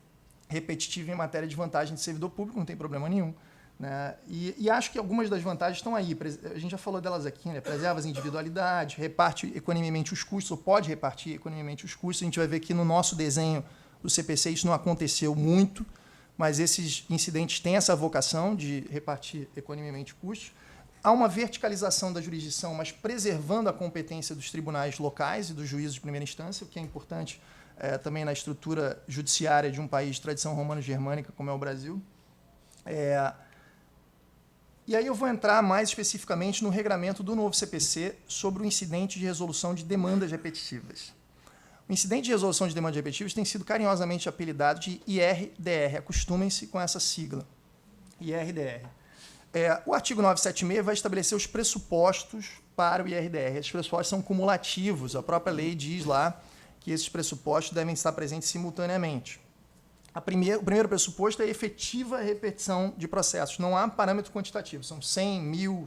Speaker 1: repetitivo em matéria de vantagem de servidor público, não tem problema nenhum. Né? E acho que algumas das vantagens estão aí. A gente já falou delas aqui, né? Preserva as individualidades, reparte equanimemente os custos, ou pode repartir equanimemente os custos. A gente vai ver que no nosso desenho do CPC isso não aconteceu muito, mas esses incidentes têm essa vocação de repartir equanimemente custos. Há uma verticalização da jurisdição, mas preservando a competência dos tribunais locais e dos juízes de primeira instância, o que é importante também na estrutura judiciária de um país de tradição romano-germânica, como é o Brasil. E aí eu vou entrar mais especificamente no regramento do novo CPC sobre o incidente de resolução de demandas repetitivas. O incidente de resolução de demandas repetitivas tem sido carinhosamente apelidado de IRDR. Acostumem-se com essa sigla, IRDR. O artigo 976 vai estabelecer os pressupostos para o IRDR. Esses pressupostos são cumulativos. A própria lei diz lá que esses pressupostos devem estar presentes simultaneamente. O primeiro pressuposto é a efetiva repetição de processos. Não há parâmetro quantitativo. São 100 mil,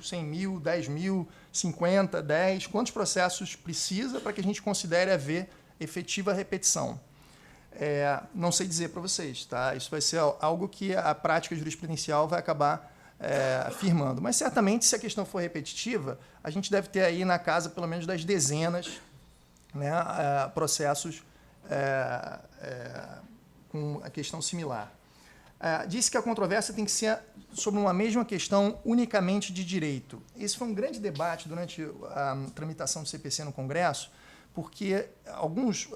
Speaker 1: 10 mil, 50, 10. Quantos processos precisa para que a gente considere haver efetiva repetição? Não sei dizer para vocês. Tá? Isso vai ser algo que a prática jurisprudencial vai acabar afirmando. Mas, certamente, se a questão for repetitiva, a gente deve ter aí na casa pelo menos das dezenas, né, processos com a questão similar. Disse que a controvérsia tem que ser sobre uma mesma questão unicamente de direito. Esse foi um grande debate durante a tramitação do CPC no Congresso, porque alguns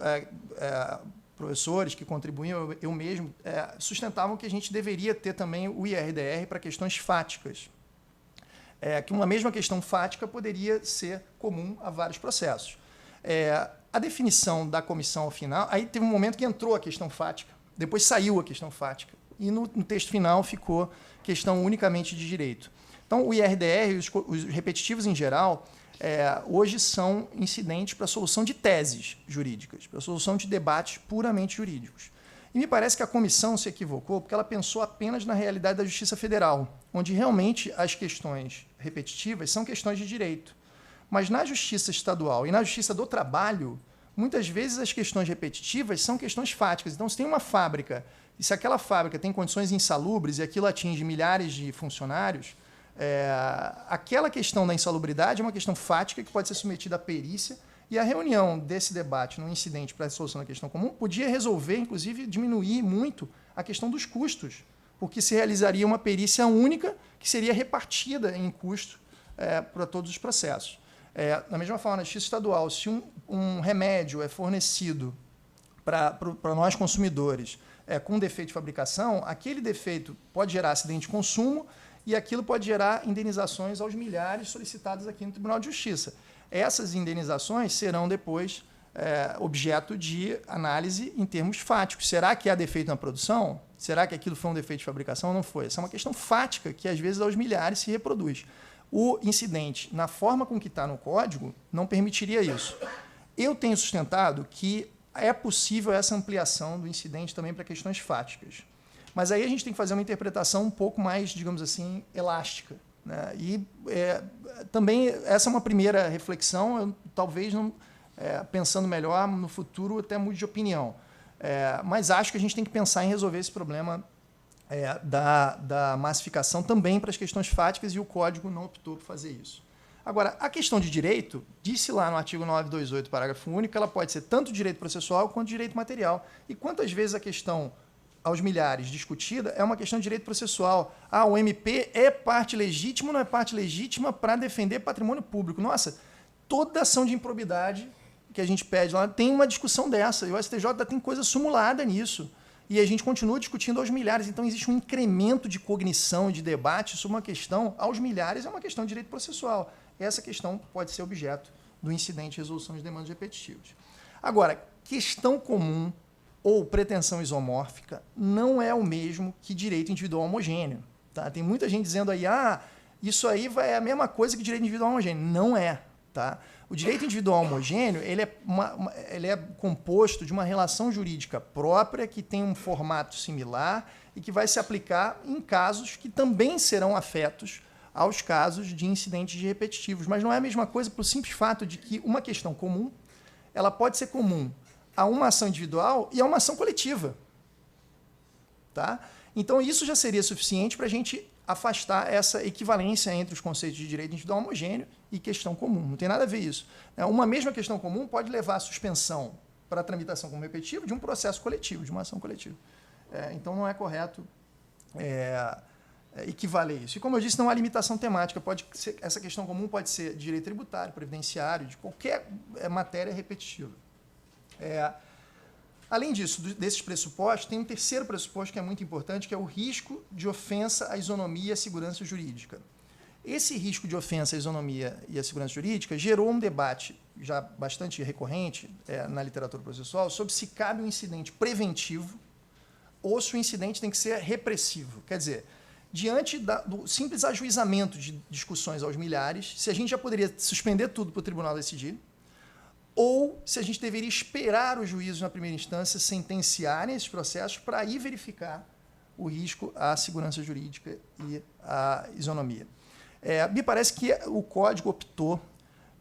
Speaker 1: professores que contribuíam, eu mesmo, sustentavam que a gente deveria ter também o IRDR para questões fáticas. Que uma mesma questão fática poderia ser comum a vários processos. A definição da comissão ao final, aí teve um momento que entrou a questão fática, depois saiu a questão fática, e no texto final ficou questão unicamente de direito. Então, o IRDR, os repetitivos em geral, hoje são incidentes para a solução de teses jurídicas, para a solução de debates puramente jurídicos. E me parece que a comissão se equivocou porque ela pensou apenas na realidade da Justiça Federal, onde realmente as questões repetitivas são questões de direito. Mas na Justiça Estadual e na Justiça do Trabalho, muitas vezes as questões repetitivas são questões fáticas. Então, se tem uma fábrica, e se aquela fábrica tem condições insalubres e aquilo atinge milhares de funcionários, aquela questão da insalubridade é uma questão fática que pode ser submetida à perícia, e a reunião desse debate no incidente para a resolução da questão comum podia resolver, inclusive, diminuir muito a questão dos custos, porque se realizaria uma perícia única que seria repartida em custo para todos os processos. Da mesma forma, na Justiça Estadual, se um remédio é fornecido para nós consumidores com defeito de fabricação, aquele defeito pode gerar acidente de consumo e aquilo pode gerar indenizações aos milhares solicitadas aqui no Tribunal de Justiça. Essas indenizações serão depois objeto de análise em termos fáticos. Será que há defeito na produção? Será que aquilo foi um defeito de fabricação ou não foi? Essa é uma questão fática que, às vezes, aos milhares se reproduz. O incidente, na forma com que está no código, não permitiria isso. Eu tenho sustentado que é possível essa ampliação do incidente também para questões fáticas. Mas aí a gente tem que fazer uma interpretação um pouco mais, digamos assim, elástica. Né? E também essa é uma primeira reflexão, eu, talvez, não, pensando melhor no futuro, até mude de opinião. Mas acho que a gente tem que pensar em resolver esse problema da massificação também para as questões fáticas, e o Código não optou por fazer isso. Agora, a questão de direito, disse lá no artigo 928, parágrafo único, ela pode ser tanto direito processual quanto direito material. E quantas vezes a questão aos milhares discutida é uma questão de direito processual? O MP é parte legítima ou não é parte legítima para defender patrimônio público? Nossa, toda ação de improbidade que a gente pede lá tem uma discussão dessa, e o STJ tem coisa sumulada nisso. E a gente continua discutindo aos milhares. Então, existe um incremento de cognição e de debate sobre uma questão aos milhares, é uma questão de direito processual. Essa questão pode ser objeto do incidente de resolução de demandas repetitivas. Agora, questão comum ou pretensão isomórfica não é o mesmo que direito individual homogêneo. Tá? Tem muita gente dizendo aí, isso aí é a mesma coisa que direito individual homogêneo. Não é. Tá? O direito individual homogêneo ele é composto de uma relação jurídica própria que tem um formato similar e que vai se aplicar em casos que também serão afetos aos casos de incidentes de repetitivos. Mas não é a mesma coisa pelo simples fato de que uma questão comum ela pode ser comum a uma ação individual e a uma ação coletiva. Tá? Então, isso já seria suficiente para a gente afastar essa equivalência entre os conceitos de direito individual homogêneo e questão comum. Não tem nada a ver isso. Uma mesma questão comum pode levar à suspensão para a tramitação como repetitivo de um processo coletivo, de uma ação coletiva. Então, não é correto equivaler isso. E, como eu disse, não há limitação temática. Essa questão comum pode ser de direito tributário, previdenciário, de qualquer matéria repetitiva. Além disso, desses pressupostos, tem um terceiro pressuposto que é muito importante, que é o risco de ofensa à isonomia e à segurança jurídica. Esse risco de ofensa à isonomia e à segurança jurídica gerou um debate já bastante recorrente na literatura processual sobre se cabe um incidente preventivo ou se o incidente tem que ser repressivo. Quer dizer, diante do simples ajuizamento de discussões aos milhares, se a gente já poderia suspender tudo para o tribunal decidir, ou se a gente deveria esperar os juízos na primeira instância sentenciarem esses processos para aí verificar o risco à segurança jurídica e à isonomia. Me parece que o Código optou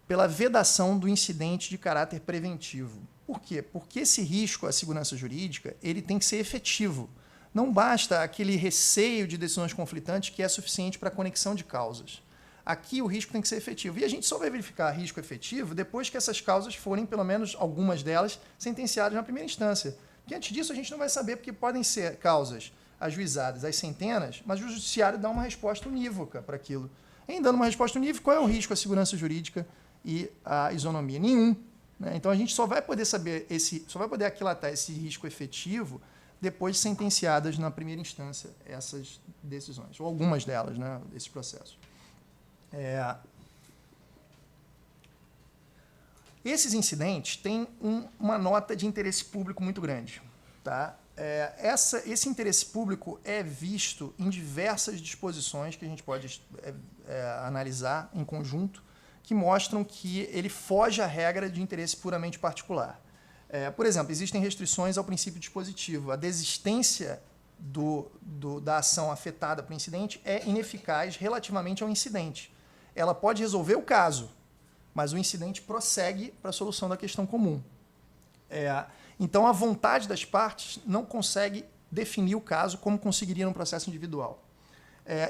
Speaker 1: pela vedação do incidente de caráter preventivo. Por quê? Porque esse risco à segurança jurídica ele tem que ser efetivo. Não basta aquele receio de decisões conflitantes que é suficiente para a conexão de causas. Aqui o risco tem que ser efetivo. E a gente só vai verificar risco efetivo depois que essas causas forem, pelo menos algumas delas, sentenciadas na primeira instância. Porque antes disso a gente não vai saber, porque podem ser causas ajuizadas às centenas, mas o judiciário dá uma resposta unívoca para aquilo. Em dando uma resposta unívoca, qual é o risco à segurança jurídica e à isonomia? Nenhum. Né? Então a gente só vai poder saber só vai poder aquilatar esse risco efetivo depois de sentenciadas na primeira instância essas decisões, ou algumas delas, né, esses processos. Esses incidentes têm uma nota de interesse público muito grande. Tá? Esse interesse público é visto em diversas disposições que a gente pode analisar em conjunto, que mostram que ele foge à regra de interesse puramente particular. Por exemplo, existem restrições ao princípio dispositivo. A desistência da ação afetada pelo incidente é ineficaz relativamente ao incidente. Ela pode resolver o caso, mas o incidente prossegue para a solução da questão comum. Então, a vontade das partes não consegue definir o caso como conseguiria num processo individual.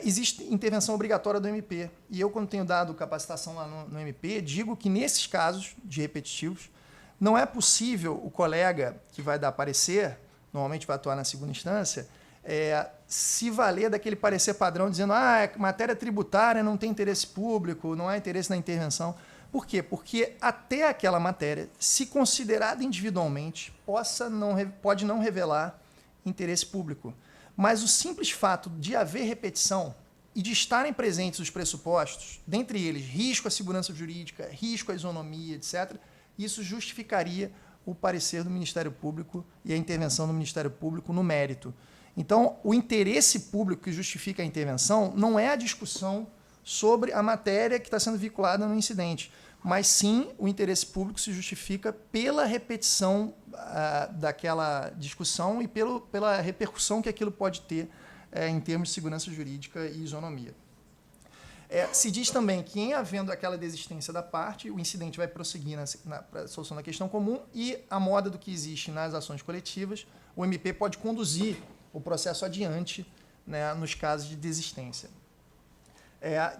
Speaker 1: Existe intervenção obrigatória do MP, e eu, quando tenho dado capacitação lá no MP, digo que nesses casos de repetitivos, não é possível o colega que vai dar parecer, normalmente vai atuar na segunda instância, se valer daquele parecer padrão dizendo matéria tributária não tem interesse público, não há interesse na intervenção. Por quê? Porque até aquela matéria, se considerada individualmente, pode não revelar interesse público. Mas o simples fato de haver repetição e de estarem presentes os pressupostos, dentre eles risco à segurança jurídica, risco à isonomia, etc., isso justificaria o parecer do Ministério Público e a intervenção do Ministério Público no mérito. Então, o interesse público que justifica a intervenção não é a discussão sobre a matéria que está sendo vinculada no incidente, mas sim o interesse público se justifica pela repetição daquela discussão e pela repercussão que aquilo pode ter em termos de segurança jurídica e isonomia. Se diz também que, em havendo aquela desistência da parte, o incidente vai prosseguir para a solução da questão comum e, à moda do que existe nas ações coletivas, o MP pode conduzir o processo adiante, né, nos casos de desistência.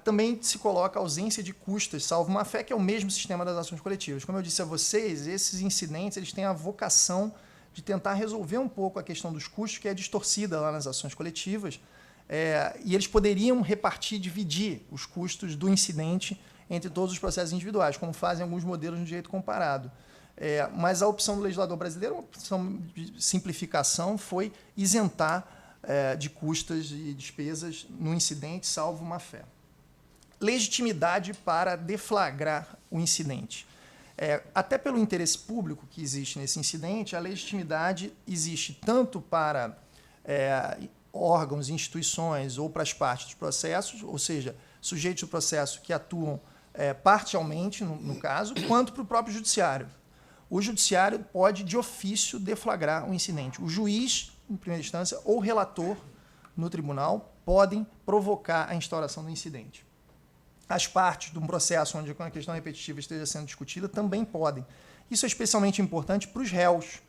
Speaker 1: Também se coloca a ausência de custas, salvo má-fé, que é o mesmo sistema das ações coletivas. Como eu disse a vocês, esses incidentes eles têm a vocação de tentar resolver um pouco a questão dos custos, que é distorcida lá nas ações coletivas, e eles poderiam dividir os custos do incidente entre todos os processos individuais, como fazem alguns modelos no direito comparado. Mas a opção do legislador brasileiro, uma opção de simplificação, foi isentar de custas e despesas no incidente, salvo má-fé. Legitimidade para deflagrar o incidente. Até pelo interesse público que existe nesse incidente, a legitimidade existe tanto para órgãos, instituições ou para as partes dos processos, ou seja, sujeitos do processo que atuam parcialmente, no caso, quanto para o próprio judiciário. O judiciário pode, de ofício, deflagrar o incidente. O juiz, em primeira instância, ou o relator no tribunal podem provocar a instauração do incidente. as partes de um processo onde a questão repetitiva esteja sendo discutida também podem. Isso é especialmente importante para os réus,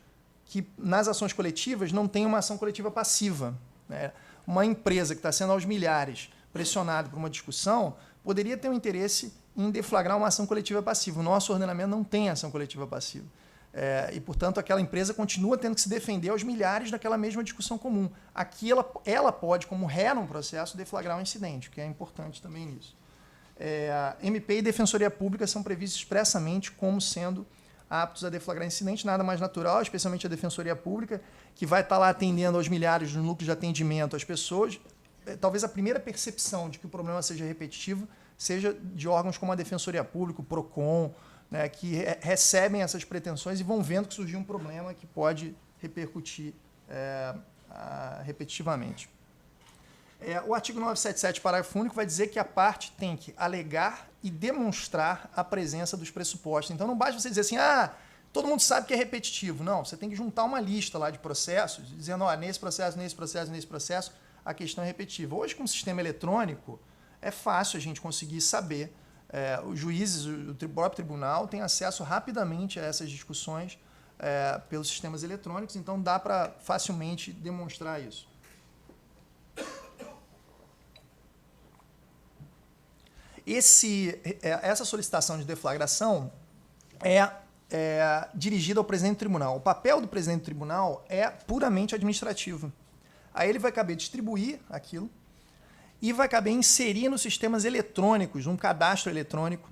Speaker 1: que nas ações coletivas não tem uma ação coletiva passiva, né? Uma empresa que está sendo aos milhares pressionada por uma discussão poderia ter um interesse em deflagrar uma ação coletiva passiva. O nosso ordenamento não tem ação coletiva passiva. E, portanto, aquela empresa continua tendo que se defender aos milhares daquela mesma discussão comum. Aqui ela pode, como ré num processo, deflagrar um incidente, o que é importante também nisso. MP e Defensoria Pública são previstos expressamente como sendo aptos a deflagrar incidente, nada mais natural, especialmente a Defensoria Pública, que vai estar lá atendendo aos milhares dos núcleos de atendimento às pessoas. Talvez a primeira percepção de que o problema seja repetitivo seja de órgãos como a Defensoria Pública, o PROCON, né, que recebem essas pretensões e vão vendo que surgiu um problema que pode repercutir repetitivamente. O artigo 977, parágrafo único, vai dizer que a parte tem que alegar e demonstrar a presença dos pressupostos. Então, não basta você dizer assim, todo mundo sabe que é repetitivo. Não, você tem que juntar uma lista lá de processos, dizendo, nesse processo, a questão é repetitiva. Hoje, com o sistema eletrônico, é fácil a gente conseguir saber. Os juízes, o próprio tribunal, tem acesso rapidamente a essas discussões pelos sistemas eletrônicos, então dá para facilmente demonstrar isso. Essa solicitação de deflagração é dirigida ao presidente do tribunal. O papel do presidente do tribunal é puramente administrativo. Aí ele vai caber distribuir aquilo e vai caber inserir nos sistemas eletrônicos, num cadastro eletrônico,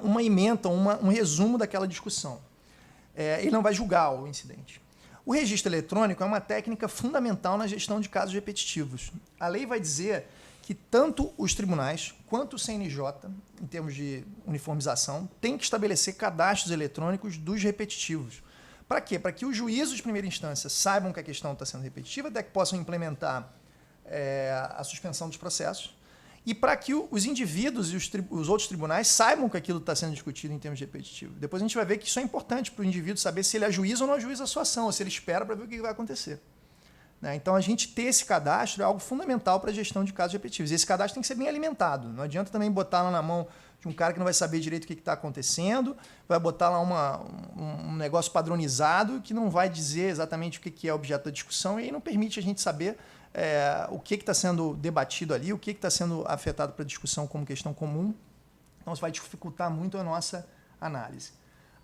Speaker 1: uma ementa, um resumo daquela discussão. Ele não vai julgar o incidente. O registro eletrônico é uma técnica fundamental na gestão de casos repetitivos. A lei vai dizer que tanto os tribunais quanto o CNJ, em termos de uniformização, têm que estabelecer cadastros eletrônicos dos repetitivos. Para quê? Para que os juízes de primeira instância saibam que a questão está sendo repetitiva, até que possam implementar a suspensão dos processos, e para que os indivíduos e os outros tribunais saibam que aquilo está sendo discutido em termos de repetitivo. Depois a gente vai ver que isso é importante para o indivíduo saber se ele ajuiza ou não ajuiza a sua ação, ou se ele espera para ver o que vai acontecer. Então, a gente ter esse cadastro é algo fundamental para a gestão de casos repetitivos. E esse cadastro tem que ser bem alimentado. Não adianta também botar lá na mão de um cara que não vai saber direito o que está acontecendo, vai botar lá um negócio padronizado que não vai dizer exatamente o que é objeto da discussão e aí não permite a gente saber o que está sendo debatido ali, o que está sendo afetado para a discussão como questão comum. Então, isso vai dificultar muito a nossa análise.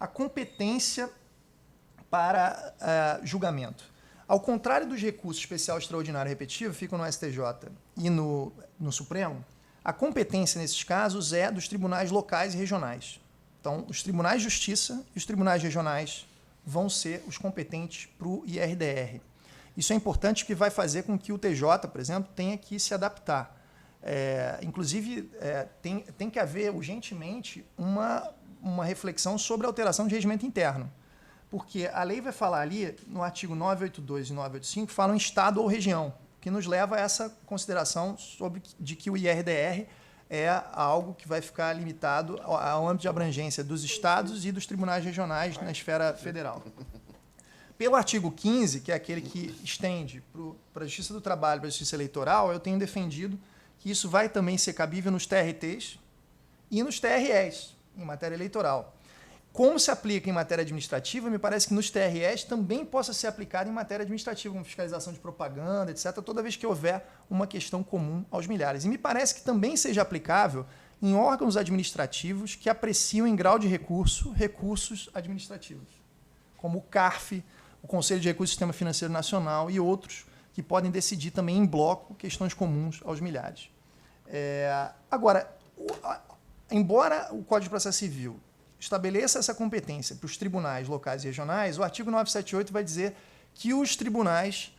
Speaker 1: A competência para julgamento. Ao contrário dos recursos especial, extraordinário e repetitivo, ficam no STJ e no Supremo, a competência nesses casos é dos tribunais locais e regionais. Então, os tribunais de justiça e os tribunais regionais vão ser os competentes para o IRDR. Isso é importante porque vai fazer com que o TJ, por exemplo, tenha que se adaptar. Inclusive, tem que haver urgentemente uma reflexão sobre a alteração de regimento interno. Porque a lei vai falar ali, no artigo 982 e 985, falam em estado ou região, que nos leva a essa consideração de que o IRDR é algo que vai ficar limitado ao âmbito de abrangência dos estados e dos tribunais regionais na esfera federal. Pelo artigo 15, que é aquele que estende para a Justiça do Trabalho e para a Justiça Eleitoral, eu tenho defendido que isso vai também ser cabível nos TRTs e nos TREs, em matéria eleitoral. Como se aplica em matéria administrativa, me parece que nos TREs também possa ser aplicado em matéria administrativa, como fiscalização de propaganda, etc., toda vez que houver uma questão comum aos milhares. E me parece que também seja aplicável em órgãos administrativos que apreciam em grau de recursos administrativos, como o CARF, o Conselho de Recursos do Sistema Financeiro Nacional e outros que podem decidir também em bloco questões comuns aos milhares. Agora, embora o Código de Processo Civil estabeleça essa competência para os tribunais locais e regionais, o artigo 978 vai dizer que os tribunais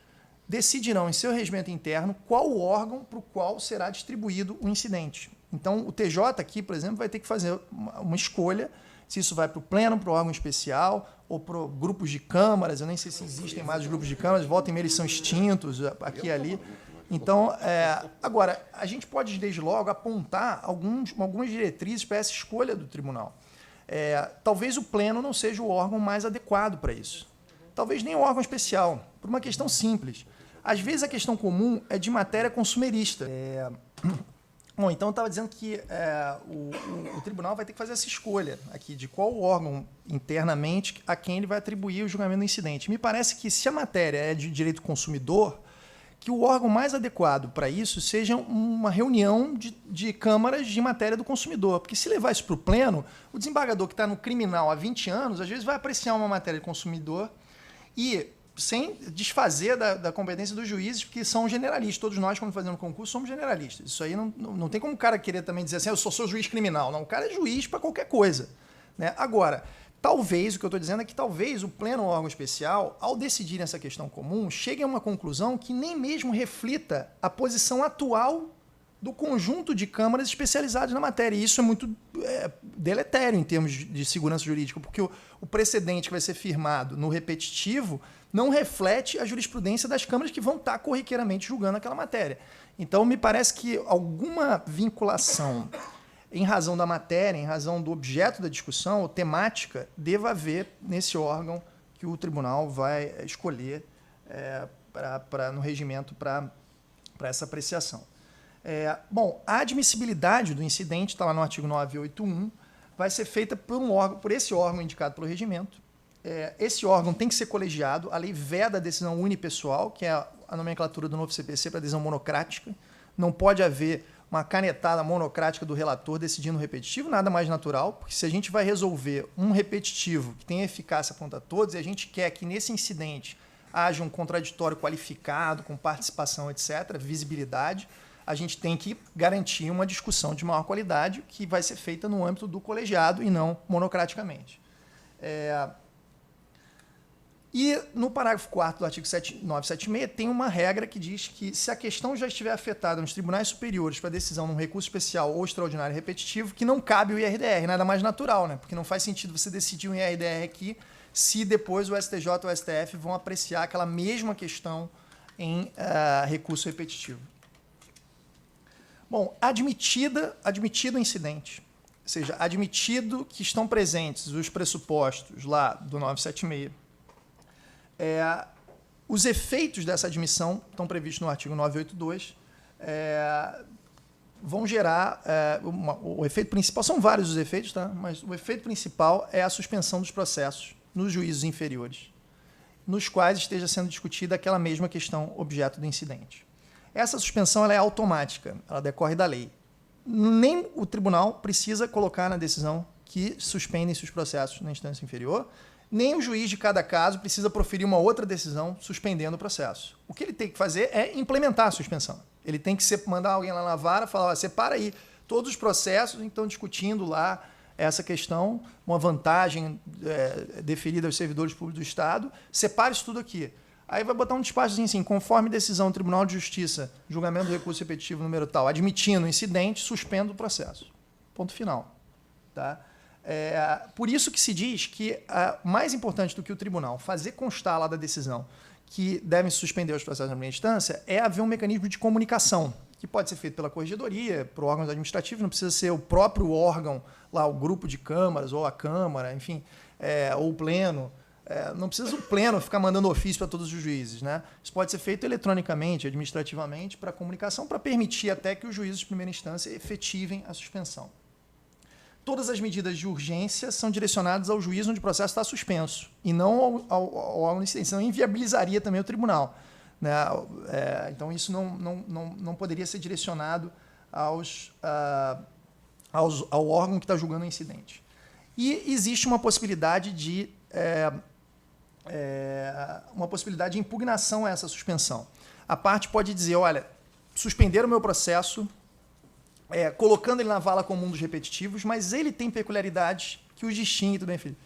Speaker 1: decidirão em seu regimento interno qual o órgão para o qual será distribuído o incidente. Então, o TJ aqui, por exemplo, vai ter que fazer uma escolha se isso vai para o pleno, para o órgão especial ou para grupos de câmaras. Eu nem sei se existem mais os grupos de câmaras, volta e meia eles são extintos aqui e ali. Então, agora, a gente pode, desde logo, apontar algumas diretrizes para essa escolha do tribunal. Talvez o pleno não seja o órgão mais adequado para isso. Talvez nem o órgão especial, por uma questão simples. Às vezes a questão comum é de matéria consumerista. Bom, então eu estava dizendo que o tribunal vai ter que fazer essa escolha aqui de qual órgão internamente a quem ele vai atribuir o julgamento do incidente. Me parece que se a matéria é de direito consumidor, que o órgão mais adequado para isso seja uma reunião de câmaras de matéria do consumidor. Porque se levar isso para o pleno, o desembargador que está no criminal há 20 anos, às vezes vai apreciar uma matéria de consumidor e sem desfazer da competência dos juízes, porque são generalistas. Todos nós, quando fazemos concurso, somos generalistas. Isso aí não tem como o cara querer também dizer assim, eu sou juiz criminal. Não, o cara é juiz para qualquer coisa. Né? Agora, talvez, o que eu estou dizendo é que talvez o pleno órgão especial, ao decidir essa questão comum, chegue a uma conclusão que nem mesmo reflita a posição atual do conjunto de câmaras especializadas na matéria. E isso é muito deletério em termos de segurança jurídica, porque o precedente que vai ser firmado no repetitivo não reflete a jurisprudência das câmaras que vão estar corriqueiramente julgando aquela matéria. Então, me parece que alguma vinculação em razão da matéria, em razão do objeto da discussão, ou temática, deva haver nesse órgão que o tribunal vai escolher no regimento para essa apreciação. Bom, a admissibilidade do incidente, está lá no artigo 981, vai ser feita por esse órgão indicado pelo regimento. Esse órgão tem que ser colegiado, a lei veda a decisão unipessoal, que é a nomenclatura do novo CPC para decisão monocrática. Não pode haver uma canetada monocrática do relator decidindo o repetitivo, nada mais natural, porque se a gente vai resolver um repetitivo que tem eficácia contra todos, e a gente quer que nesse incidente haja um contraditório qualificado, com participação, etc., visibilidade, a gente tem que garantir uma discussão de maior qualidade que vai ser feita no âmbito do colegiado e não monocraticamente. E no parágrafo 4º do artigo 976 tem uma regra que diz que se a questão já estiver afetada nos tribunais superiores para decisão num recurso especial ou extraordinário repetitivo, que não cabe o IRDR, nada mais natural, né? Porque não faz sentido você decidir um IRDR aqui se depois o STJ ou o STF vão apreciar aquela mesma questão em recurso repetitivo. Bom, admitido o incidente, ou seja, admitido que estão presentes os pressupostos lá do 976, os efeitos dessa admissão estão previstos no artigo 982, vão gerar o efeito principal, são vários os efeitos, tá? Mas o efeito principal é a suspensão dos processos nos juízos inferiores, nos quais esteja sendo discutida aquela mesma questão objeto do incidente. Essa suspensão ela é automática, ela decorre da lei. Nem o tribunal precisa colocar na decisão que suspendem-se os processos na instância inferior, nem o juiz de cada caso precisa proferir uma outra decisão suspendendo o processo. O que ele tem que fazer é implementar a suspensão. Ele tem que mandar alguém lá na vara e falar, separa aí todos os processos que estão discutindo lá essa questão, uma vantagem deferida aos servidores públicos do Estado, separa isso tudo aqui. Aí vai botar um despacho assim, conforme decisão do Tribunal de Justiça, julgamento do recurso repetitivo número tal, admitindo o incidente, suspendo o processo. Ponto final. Tá? Por isso que se diz que mais importante do que o tribunal fazer constar lá da decisão que devem suspender os processos na primeira instância é haver um mecanismo de comunicação, que pode ser feito pela corregedoria, por órgãos administrativos, não precisa ser o próprio órgão, lá o grupo de câmaras, ou a Câmara, enfim, ou o pleno. Não precisa o pleno ficar mandando ofício para todos os juízes. Né? Isso pode ser feito eletronicamente, administrativamente, para comunicação, para permitir até que os juízes de primeira instância efetivem a suspensão. Todas as medidas de urgência são direcionadas ao juiz onde o processo está suspenso, e não ao órgão de incidência, senão inviabilizaria também o tribunal. Né? Então, isso não poderia ser direcionado ao órgão que está julgando o incidente. E existe uma possibilidade de impugnação a essa suspensão. A parte pode dizer, olha, suspender o meu processo, colocando ele na vala comum dos repetitivos, mas ele tem peculiaridades que os distinguem, tudo bem, filho?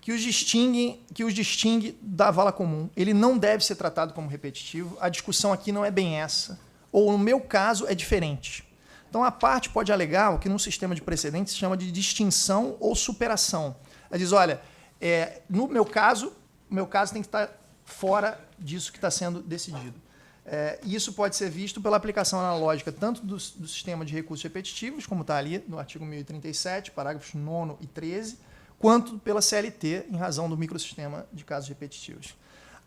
Speaker 1: Que os distingue da vala comum. Ele não deve ser tratado como repetitivo. A discussão aqui não é bem essa. Ou, no meu caso, é diferente. Então, a parte pode alegar o que num sistema de precedentes se chama de distinção ou superação. Ela diz, olha, no meu caso tem que estar fora disso que está sendo decidido. Isso pode ser visto pela aplicação analógica tanto do sistema de recursos repetitivos, como está ali no artigo 1037, parágrafos 9º e 13, quanto pela CLT, em razão do microsistema de casos repetitivos.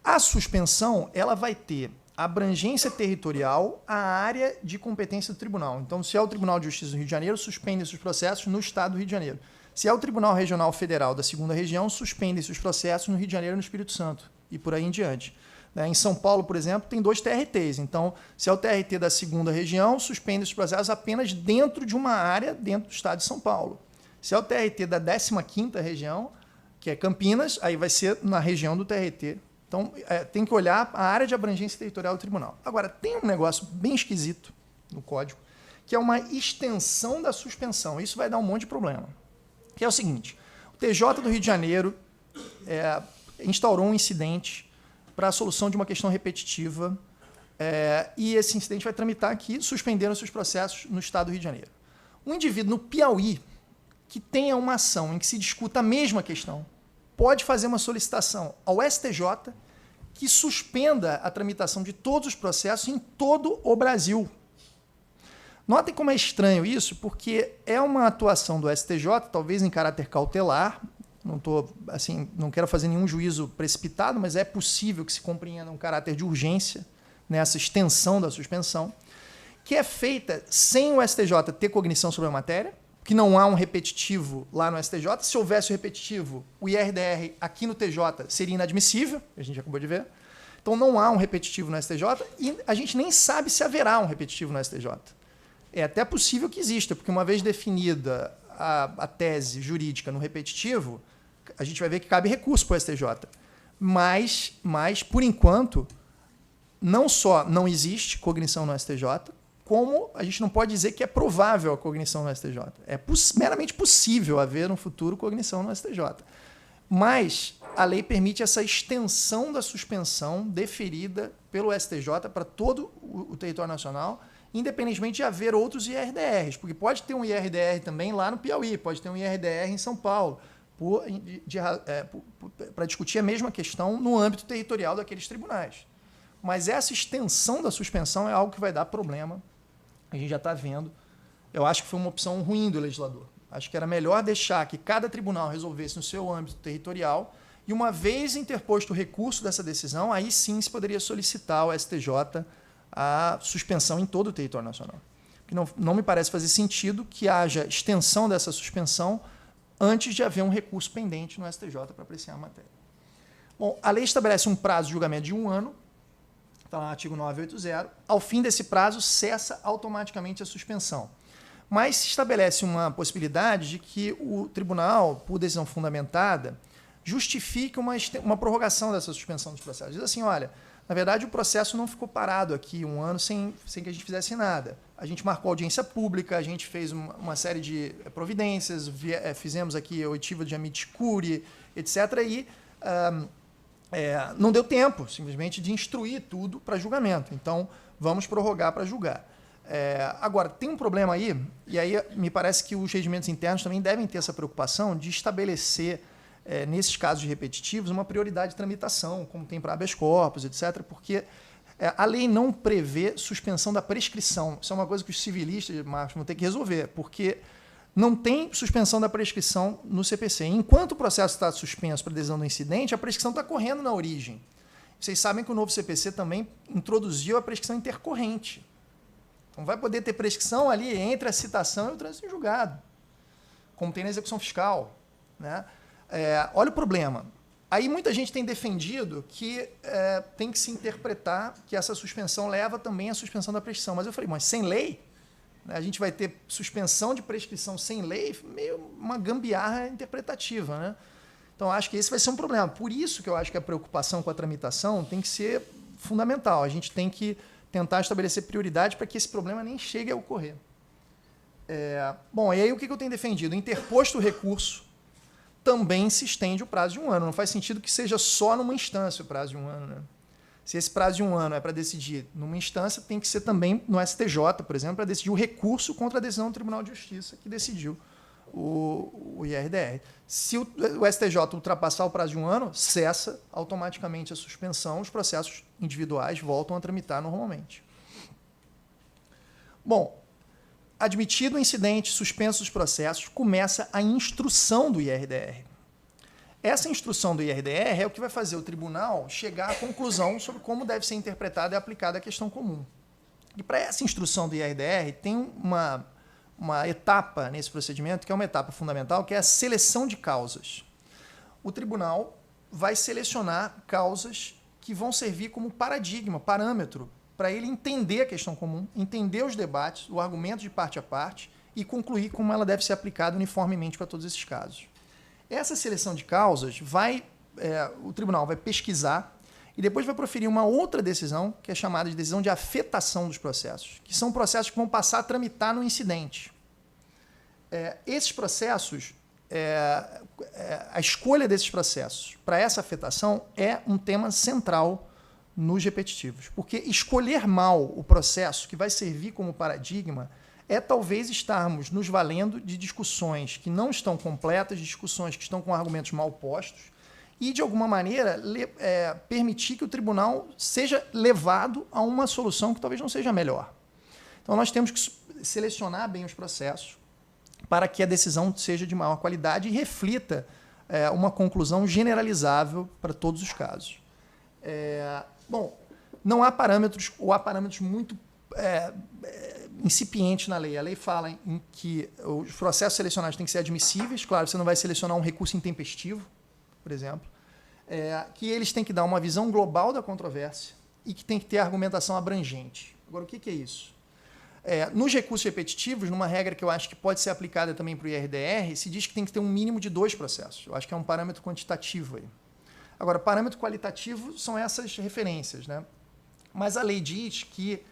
Speaker 1: A suspensão ela vai ter abrangência territorial à área de competência do tribunal. Então, se é o Tribunal de Justiça do Rio de Janeiro, suspendem-se os processos no Estado do Rio de Janeiro. Se é o Tribunal Regional Federal da segunda região, suspendem-se os processos no Rio de Janeiro e no Espírito Santo, e por aí em diante. Em São Paulo, por exemplo, tem 2 TRTs. Então, se é o TRT da segunda região, suspende os processos apenas dentro de uma área dentro do Estado de São Paulo. Se é o TRT da 15ª região, que é Campinas, aí vai ser na região do TRT. Então, tem que olhar a área de abrangência territorial do tribunal. Agora, tem um negócio bem esquisito no código, que é uma extensão da suspensão. Isso vai dar um monte de problema. Que é o seguinte, o TJ do Rio de Janeiro instaurou um incidente para a solução de uma questão repetitiva, e esse incidente vai tramitar aqui, suspendendo seus processos no Estado do Rio de Janeiro. Um indivíduo no Piauí que tenha uma ação em que se discuta a mesma questão pode fazer uma solicitação ao STJ que suspenda a tramitação de todos os processos em todo o Brasil. Notem como é estranho isso, porque é uma atuação do STJ, talvez em caráter cautelar, não quero fazer nenhum juízo precipitado, mas é possível que se compreenda um caráter de urgência nessa extensão da suspensão, que é feita sem o STJ ter cognição sobre a matéria, que não há um repetitivo lá no STJ. Se houvesse o repetitivo, o IRDR aqui no TJ seria inadmissível, a gente acabou de ver. Então não há um repetitivo no STJ e a gente nem sabe se haverá um repetitivo no STJ. É até possível que exista, porque uma vez definida a tese jurídica no repetitivo, a gente vai ver que cabe recurso para o STJ. Mas, por enquanto, não só não existe cognição no STJ, como a gente não pode dizer que é provável a cognição no STJ. É meramente possível haver no futuro cognição no STJ. Mas a lei permite essa extensão da suspensão deferida pelo STJ para todo o território nacional, independentemente de haver outros IRDRs, porque pode ter um IRDR também lá no Piauí, pode ter um IRDR em São Paulo, para discutir a mesma questão no âmbito territorial daqueles tribunais. Mas essa extensão da suspensão é algo que vai dar problema, a gente já está vendo. Eu acho que foi uma opção ruim do legislador. Acho que era melhor deixar que cada tribunal resolvesse no seu âmbito territorial e, uma vez interposto o recurso dessa decisão, aí sim se poderia solicitar ao STJ a suspensão em todo o território nacional. Porque não me parece fazer sentido que haja extensão dessa suspensão antes de haver um recurso pendente no STJ para apreciar a matéria. Bom, a lei estabelece um prazo de julgamento de 1 ano, está lá no artigo 980. Ao fim desse prazo, cessa automaticamente a suspensão. Mas se estabelece uma possibilidade de que o tribunal, por decisão fundamentada, justifique uma prorrogação dessa suspensão dos processos. Diz assim, olha, na verdade o processo não ficou parado aqui 1 ano sem que a gente fizesse nada. A gente marcou audiência pública, a gente fez uma série de providências, fizemos aqui oitiva de amicus curiae, etc. E não deu tempo, simplesmente, de instruir tudo para julgamento. Então, vamos prorrogar para julgar. Agora, tem um problema aí, e aí me parece que os regimentos internos também devem ter essa preocupação de estabelecer, nesses casos repetitivos, uma prioridade de tramitação, como tem para habeas corpus, etc., porque a lei não prevê suspensão da prescrição. Isso é uma coisa que os civilistas, Marcos, vão ter que resolver, porque não tem suspensão da prescrição no CPC. Enquanto o processo está suspenso para decisão do incidente, a prescrição está correndo na origem. Vocês sabem que o novo CPC também introduziu a prescrição intercorrente. Então, vai poder ter prescrição ali entre a citação e o trânsito em julgado, como tem na execução fiscal, né? Olha o problema. Aí muita gente tem defendido que tem que se interpretar que essa suspensão leva também à suspensão da prescrição. Mas eu falei, mas sem lei? A gente vai ter suspensão de prescrição sem lei? Meio uma gambiarra interpretativa, né? Então, acho que esse vai ser um problema. Por isso que eu acho que a preocupação com a tramitação tem que ser fundamental. A gente tem que tentar estabelecer prioridade para que esse problema nem chegue a ocorrer. Bom, e aí o que eu tenho defendido? Interposto o recurso, também se estende o prazo de 1 ano. Não faz sentido que seja só numa instância o prazo de 1 ano, né? Se esse prazo de 1 ano é para decidir numa instância, tem que ser também no STJ, por exemplo, para decidir o recurso contra a decisão do Tribunal de Justiça que decidiu o IRDR. Se o STJ ultrapassar o prazo de 1 ano, cessa automaticamente a suspensão, os processos individuais voltam a tramitar normalmente. Bom, admitido o incidente, suspensos os processos, começa a instrução do IRDR. Essa instrução do IRDR é o que vai fazer o tribunal chegar à conclusão sobre como deve ser interpretada e aplicada a questão comum. E para essa instrução do IRDR tem uma etapa nesse procedimento, que é uma etapa fundamental, que é a seleção de causas. O tribunal vai selecionar causas que vão servir como paradigma, parâmetro, para ele entender a questão comum, entender os debates, o argumento de parte a parte e concluir como ela deve ser aplicada uniformemente para todos esses casos. Essa seleção de causas o tribunal vai pesquisar e depois vai proferir uma outra decisão, que é chamada de decisão de afetação dos processos, que são processos que vão passar a tramitar no incidente. Esses processos, a escolha desses processos para essa afetação é um tema central nos repetitivos, porque escolher mal o processo que vai servir como paradigma é talvez estarmos nos valendo de discussões que não estão completas, de discussões que estão com argumentos mal postos, e, de alguma maneira, permitir que o tribunal seja levado a uma solução que talvez não seja melhor. Então, nós temos que selecionar bem os processos para que a decisão seja de maior qualidade e reflita uma conclusão generalizável para todos os casos. Bom, não há parâmetros, ou há parâmetros muito incipientes na lei. A lei fala em que os processos selecionados têm que ser admissíveis. Claro, você não vai selecionar um recurso intempestivo, por exemplo, que eles têm que dar uma visão global da controvérsia e que tem que ter argumentação abrangente. Agora, o que é isso? Nos recursos repetitivos, numa regra que eu acho que pode ser aplicada também para o IRDR, se diz que tem que ter um mínimo de 2 processos. Eu acho que é um parâmetro quantitativo aí. Agora, parâmetro qualitativo são essas referências, né? Mas a lei diz que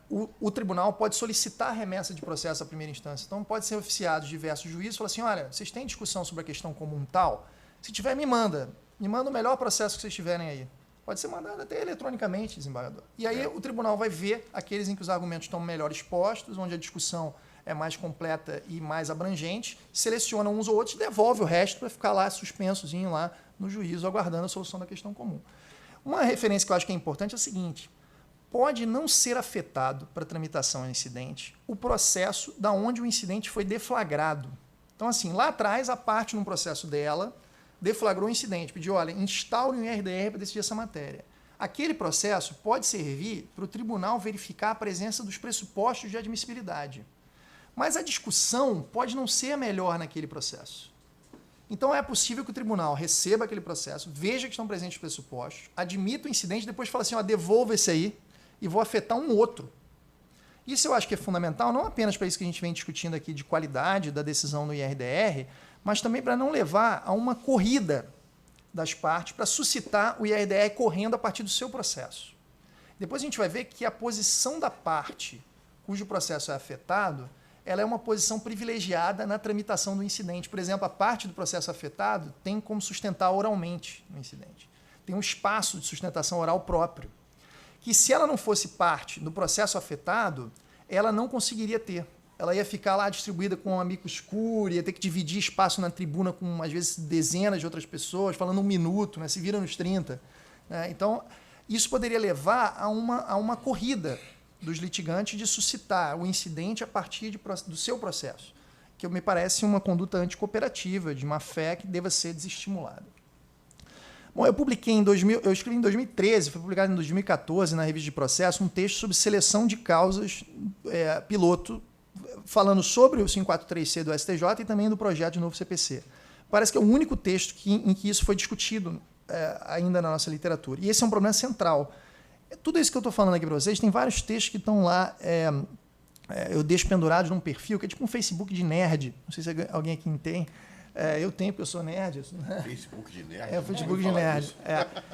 Speaker 1: o tribunal pode solicitar remessa de processo à primeira instância. Então, pode ser oficiado diversos juízes e falar assim, olha, vocês têm discussão sobre a questão comum tal? Se tiver, me manda o melhor processo que vocês tiverem aí. Pode ser mandado até eletronicamente, desembargador. E aí o tribunal vai ver aqueles em que os argumentos estão melhor expostos, onde a discussão é mais completa e mais abrangente, seleciona uns ou outros e devolve o resto para ficar lá suspensozinho lá no juízo, aguardando a solução da questão comum. Uma referência que eu acho que é importante é a seguinte: pode não ser afetado para tramitação em incidente o processo da onde o incidente foi deflagrado. Então, assim, lá atrás, a parte num processo dela deflagrou o incidente, pediu, olha, instaure um IRDR para decidir essa matéria. Aquele processo pode servir para o tribunal verificar a presença dos pressupostos de admissibilidade. Mas a discussão pode não ser a melhor naquele processo. Então, é possível que o tribunal receba aquele processo, veja que estão presentes os pressupostos, admita o incidente, depois fala assim, ó, devolva esse aí e vou afetar um outro. Isso eu acho que é fundamental, não apenas para isso que a gente vem discutindo aqui de qualidade da decisão no IRDR, mas também para não levar a uma corrida das partes para suscitar o IRDR correndo a partir do seu processo. Depois a gente vai ver que a posição da parte cujo processo é afetado, ela é uma posição privilegiada na tramitação do incidente. Por exemplo, a parte do processo afetado tem como sustentar oralmente no incidente. Tem um espaço de sustentação oral próprio, que se ela não fosse parte do processo afetado, ela não conseguiria ter. Ela ia ficar lá distribuída com um amicus curiae, ia ter que dividir espaço na tribuna com, às vezes, dezenas de outras pessoas, falando 1 minuto, né? Se vira nos 30. Né? Então, isso poderia levar a uma corrida dos litigantes de suscitar o incidente a partir do seu processo, que me parece uma conduta anticooperativa, de má-fé, que deva ser desestimulada. Bom, eu escrevi em 2013, foi publicado em 2014 na Revista de Processo, um texto sobre seleção de causas piloto, falando sobre o 543C do STJ e também do projeto de novo CPC. Parece que é o único texto em que isso foi discutido ainda na nossa literatura. E esse é um problema central. Tudo isso que eu estou falando aqui para vocês, tem vários textos que estão lá, eu deixo pendurados num perfil, que é tipo um Facebook de nerd. Não sei se alguém aqui tem. Eu tenho, porque eu sou nerd.
Speaker 2: Facebook de nerd?
Speaker 1: O Facebook de nerd.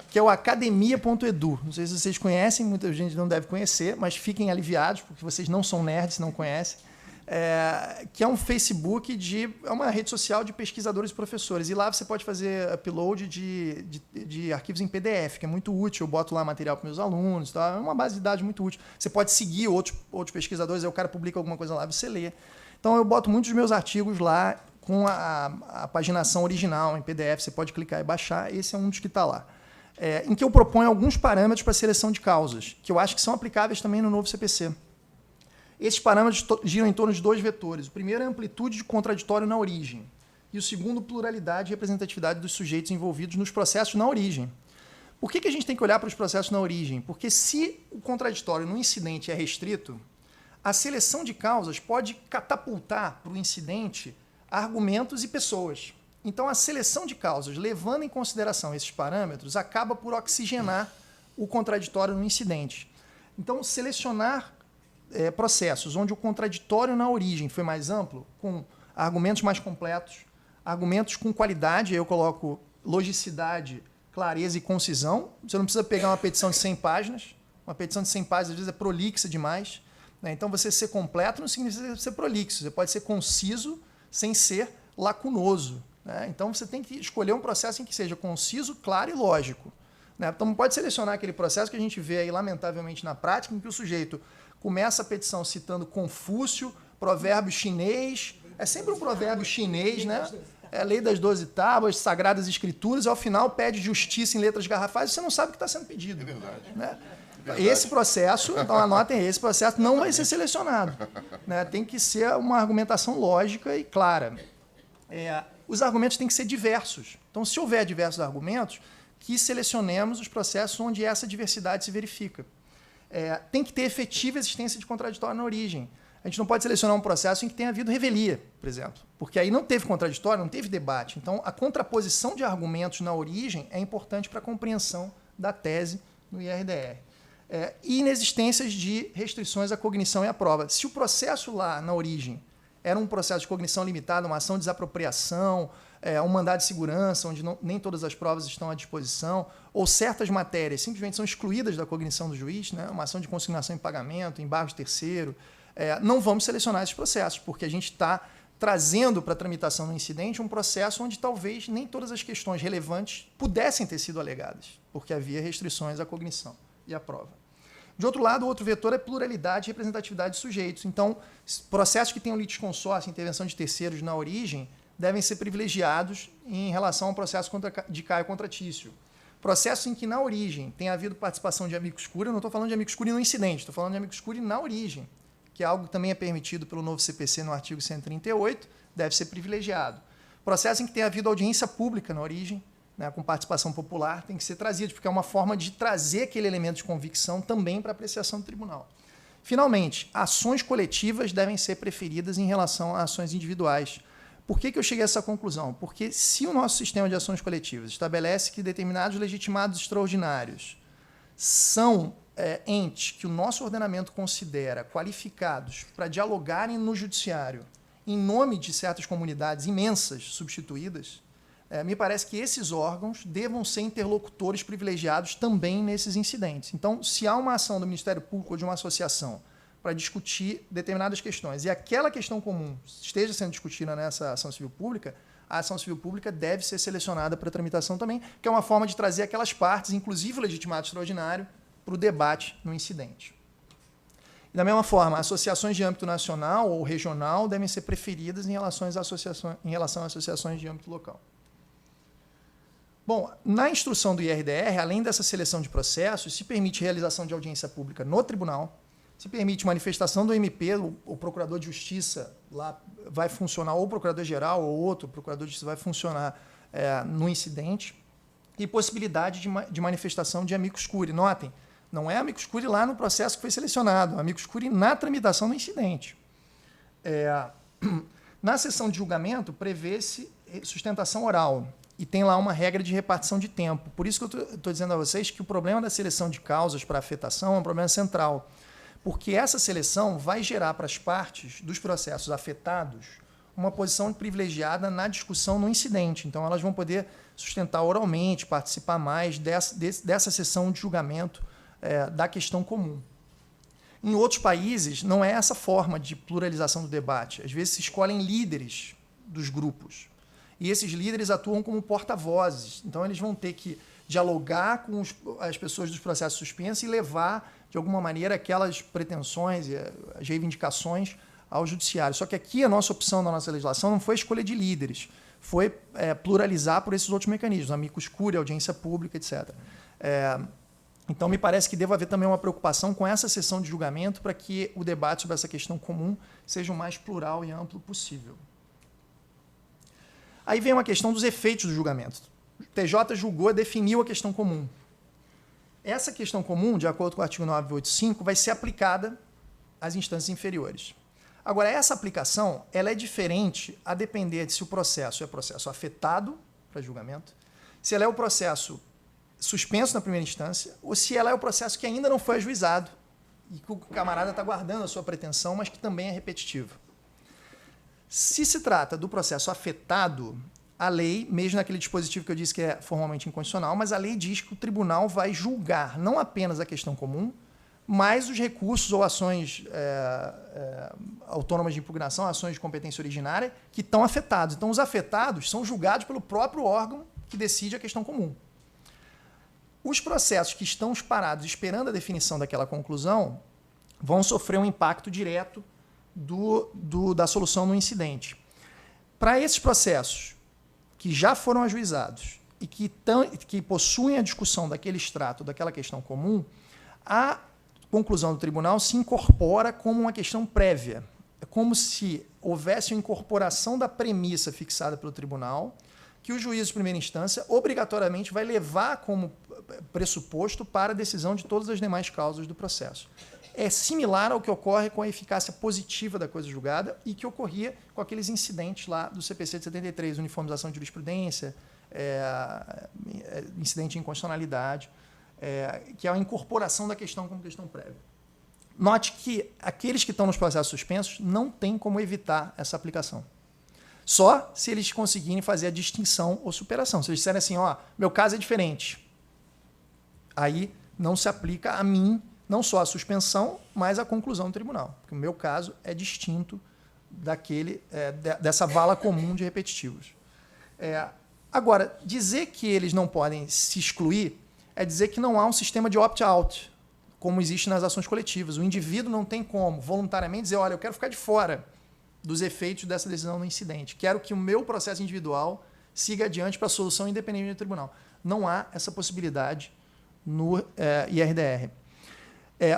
Speaker 1: Que é o academia.edu. Não sei se vocês conhecem, muita gente não deve conhecer, mas fiquem aliviados, porque vocês não são nerds, não conhecem. Que é um Facebook, é uma rede social de pesquisadores e professores. E lá você pode fazer upload de arquivos em PDF, que é muito útil. Eu boto lá material para meus alunos. Tá? É uma base de dados muito útil. Você pode seguir outros pesquisadores, aí o cara publica alguma coisa lá, você lê. Então, eu boto muitos dos meus artigos lá com a paginação original em PDF. Você pode clicar e baixar. Esse é um dos que está lá. Em que eu proponho alguns parâmetros para seleção de causas, que eu acho que são aplicáveis também no novo CPC. Esses parâmetros giram em torno de 2 vetores. O primeiro é a amplitude de contraditório na origem. E o segundo, pluralidade e representatividade dos sujeitos envolvidos nos processos na origem. Por que a gente tem que olhar para os processos na origem? Porque se o contraditório no incidente é restrito, a seleção de causas pode catapultar para o incidente argumentos e pessoas. Então, a seleção de causas, levando em consideração esses parâmetros, acaba por oxigenar o contraditório no incidente. Então, selecionar processos onde o contraditório na origem foi mais amplo, com argumentos mais completos, argumentos com qualidade, aí eu coloco logicidade, clareza e concisão. Você não precisa pegar uma petição de 100 páginas. Uma petição de 100 páginas, às vezes, é prolixa demais. Né? Então, você ser completo não significa ser prolixo. Você pode ser conciso sem ser lacunoso. Né? Então, você tem que escolher um processo em que seja conciso, claro e lógico. Né? Então, não pode selecionar aquele processo que a gente vê aí, lamentavelmente, na prática, em que o sujeito começa a petição citando Confúcio, provérbio chinês. É sempre um provérbio chinês, né? É a lei das 12 tábuas, sagradas escrituras, e ao final pede justiça em letras garrafais e você não sabe o que está sendo pedido.
Speaker 2: É verdade.
Speaker 1: Né?
Speaker 2: Verdade.
Speaker 1: Esse processo, então anotem, esse processo não vai ser selecionado. Né? Tem que ser uma argumentação lógica e clara. Os argumentos têm que ser diversos. Então, se houver diversos argumentos, que selecionemos os processos onde essa diversidade se verifica. Tem que ter efetiva existência de contraditório na origem. A gente não pode selecionar um processo em que tenha havido revelia, por exemplo, porque aí não teve contraditório, não teve debate. Então, a contraposição de argumentos na origem é importante para a compreensão da tese no IRDR. E inexistências de restrições à cognição e à prova. Se o processo lá na origem era um processo de cognição limitada, uma ação de desapropriação, um mandado de segurança, onde nem todas as provas estão à disposição, ou certas matérias simplesmente são excluídas da cognição do juiz, né? Uma ação de consignação em pagamento, embargo de terceiro, não vamos selecionar esses processos, porque a gente está trazendo para a tramitação no incidente um processo onde talvez nem todas as questões relevantes pudessem ter sido alegadas, porque havia restrições à cognição e à prova. De outro lado, o outro vetor é pluralidade e representatividade de sujeitos. Então, processos que tenham litisconsórcio, intervenção de terceiros na origem, devem ser privilegiados em relação ao processo de Caio contra Tício. Processos em que, na origem, tem havido participação de amicus curiae, eu não estou falando de amicus curiae no incidente, estou falando de amicus curiae na origem, que é algo que também é permitido pelo novo CPC no artigo 138, deve ser privilegiado. Processos em que tem havido audiência pública na origem, né, com participação popular, tem que ser trazido, porque é uma forma de trazer aquele elemento de convicção também para a apreciação do tribunal. Finalmente, ações coletivas devem ser preferidas em relação a ações individuais. Por que eu cheguei a essa conclusão? Porque se o nosso sistema de ações coletivas estabelece que determinados legitimados extraordinários são entes que o nosso ordenamento considera qualificados para dialogarem no judiciário em nome de certas comunidades imensas substituídas, me parece que esses órgãos devam ser interlocutores privilegiados também nesses incidentes. Então, se há uma ação do Ministério Público ou de uma associação para discutir determinadas questões e aquela questão comum esteja sendo discutida nessa ação civil pública, a ação civil pública deve ser selecionada para tramitação também, que é uma forma de trazer aquelas partes, inclusive o legitimado extraordinário, para o debate no incidente. E da mesma forma, associações de âmbito nacional ou regional devem ser preferidas em relação a associações de âmbito local. Bom, na instrução do IRDR, além dessa seleção de processos, se permite realização de audiência pública no tribunal, se permite manifestação do MP, o procurador de justiça lá vai funcionar, ou o procurador-geral ou outro procurador de justiça vai funcionar no incidente, e possibilidade de manifestação de amicus curiae. Notem, não é amicus curiae lá no processo que foi selecionado, amicus curiae na tramitação do incidente. Na sessão de julgamento, prevê-se sustentação oral, e tem lá uma regra de repartição de tempo. Por isso que eu estou dizendo a vocês que o problema da seleção de causas para afetação é um problema central, porque essa seleção vai gerar para as partes dos processos afetados uma posição privilegiada na discussão no incidente. Então, elas vão poder sustentar oralmente, participar mais dessa sessão de julgamento da questão comum. Em outros países, não é essa forma de pluralização do debate. Às vezes, se escolhem líderes dos grupos. E esses líderes atuam como porta-vozes. Então, eles vão ter que dialogar com as pessoas dos processos suspensos e levar, de alguma maneira, aquelas pretensões e as reivindicações ao judiciário. Só que aqui a nossa opção na nossa legislação não foi a escolha de líderes, foi pluralizar por esses outros mecanismos, amicus curiae, audiência pública, etc. Então, me parece que deve haver também uma preocupação com essa sessão de julgamento para que o debate sobre essa questão comum seja o mais plural e amplo possível. Aí vem uma questão dos efeitos do julgamento. O TJ julgou, definiu a questão comum. Essa questão comum, de acordo com o artigo 985, vai ser aplicada às instâncias inferiores. Agora, essa aplicação ela é diferente a depender de se o processo é processo afetado para julgamento, se ela é o processo suspenso na primeira instância, ou se ela é o processo que ainda não foi ajuizado e que o camarada está guardando a sua pretensão, mas que também é repetitivo. Se se trata do processo afetado, a lei, mesmo naquele dispositivo que eu disse que é formalmente inconstitucional, mas a lei diz que o tribunal vai julgar não apenas a questão comum, mas os recursos ou ações autônomas de impugnação, ações de competência originária, que estão afetados. Então, os afetados são julgados pelo próprio órgão que decide a questão comum. Os processos que estão parados esperando a definição daquela conclusão vão sofrer um impacto direto da solução no incidente. Para esses processos que já foram ajuizados e que possuem a discussão daquele extrato, daquela questão comum, a conclusão do tribunal se incorpora como uma questão prévia. É como se houvesse uma incorporação da premissa fixada pelo tribunal, que o juiz de primeira instância obrigatoriamente vai levar como pressuposto para a decisão de todas as demais causas do processo. É similar ao que ocorre com a eficácia positiva da coisa julgada e que ocorria com aqueles incidentes lá do CPC de 73, uniformização de jurisprudência, incidente de inconstitucionalidade, que é a incorporação da questão como questão prévia. Note que aqueles que estão nos processos suspensos não têm como evitar essa aplicação. Só se eles conseguirem fazer a distinção ou superação. Se eles disserem assim, meu caso é diferente, aí não se aplica a mim, não só a suspensão, mas a conclusão do tribunal. Porque o meu caso é distinto dessa vala comum de repetitivos. Agora, dizer que eles não podem se excluir é dizer que não há um sistema de opt-out, como existe nas ações coletivas. O indivíduo não tem como voluntariamente dizer, olha, eu quero ficar de fora dos efeitos dessa decisão no incidente. Quero que o meu processo individual siga adiante para a solução independente do tribunal. Não há essa possibilidade no IRDR.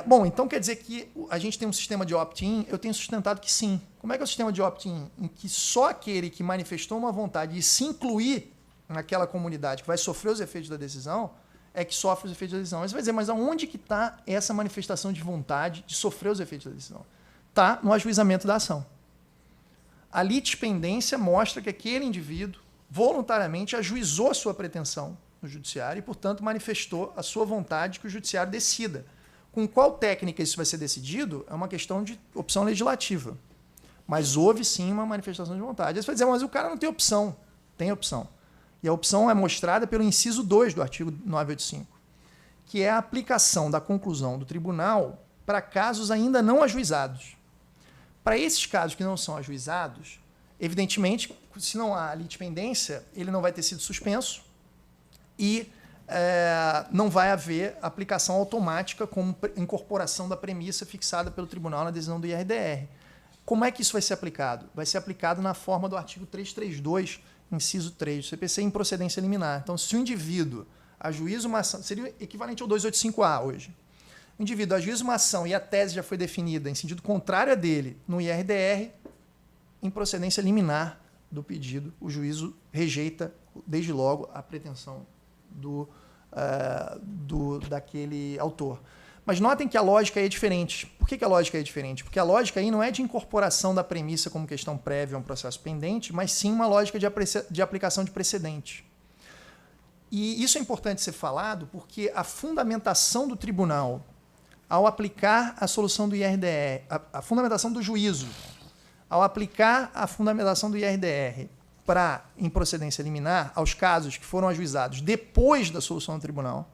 Speaker 1: Bom, então quer dizer que a gente tem um sistema de opt-in? Eu tenho sustentado que sim. Como é que é o sistema de opt-in? Em que só aquele que manifestou uma vontade de se incluir naquela comunidade que vai sofrer os efeitos da decisão é que sofre os efeitos da decisão. Mas você vai dizer, mas aonde que está essa manifestação de vontade de sofrer os efeitos da decisão? Está no ajuizamento da ação. A litispendência mostra que aquele indivíduo voluntariamente ajuizou a sua pretensão no judiciário e, portanto, manifestou a sua vontade que o judiciário decida. Com qual técnica isso vai ser decidido é uma questão de opção legislativa. Mas houve, sim, uma manifestação de vontade. Aí você vai dizer, mas o cara não tem opção. Tem opção. E a opção é mostrada pelo inciso 2 do artigo 985, que é a aplicação da conclusão do tribunal para casos ainda não ajuizados. Para esses casos que não são ajuizados, evidentemente, se não há litispendência, ele não vai ter sido suspenso e não vai haver aplicação automática como incorporação da premissa fixada pelo tribunal na decisão do IRDR. Como é que isso vai ser aplicado? Vai ser aplicado na forma do artigo 332, inciso 3 do CPC, em procedência liminar. Então, se o indivíduo ajuiza uma ação, seria equivalente ao 285A hoje. O indivíduo ajuiza uma ação e a tese já foi definida em sentido contrário a dele no IRDR, em procedência liminar do pedido, o juízo rejeita, desde logo, a pretensão daquele autor. Mas notem que a lógica aí é diferente. Por que a lógica é diferente? Porque a lógica aí não é de incorporação da premissa como questão prévia a um processo pendente, mas sim uma lógica de aplicação de precedente. E isso é importante ser falado porque a fundamentação do tribunal ao aplicar a solução do IRDR, a fundamentação do juízo, ao aplicar a fundamentação do IRDR em procedência liminar aos casos que foram ajuizados depois da solução do tribunal,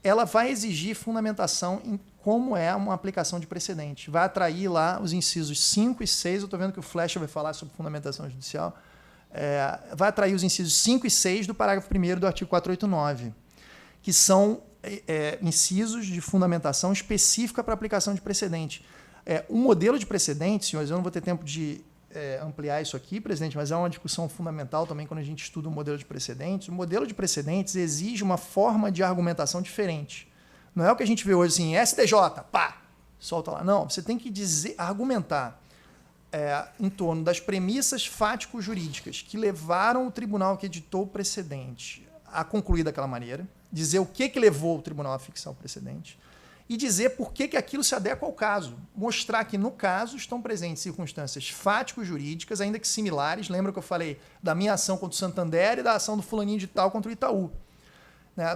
Speaker 1: ela vai exigir fundamentação em como é uma aplicação de precedente. Vai atrair lá os incisos 5 e 6, eu estou vendo que o Flecha vai falar sobre fundamentação judicial, vai atrair os incisos 5 e 6 do parágrafo 1º do artigo 489, que são incisos de fundamentação específica para aplicação de precedente. O modelo de precedente, senhores, eu não vou ter tempo de ampliar isso aqui, presidente, mas é uma discussão fundamental também quando a gente estuda o modelo de precedentes. O modelo de precedentes exige uma forma de argumentação diferente. Não é o que a gente vê hoje assim, STJ, pá, solta lá. Não, você tem que argumentar em torno das premissas fático-jurídicas que levaram o tribunal que editou o precedente a concluir daquela maneira, dizer o que levou o tribunal a fixar o precedente e dizer por que aquilo se adequa ao caso. Mostrar que, no caso, estão presentes circunstâncias fático-jurídicas, ainda que similares. Lembra que eu falei da minha ação contra o Santander e da ação do fulaninho de tal contra o Itaú.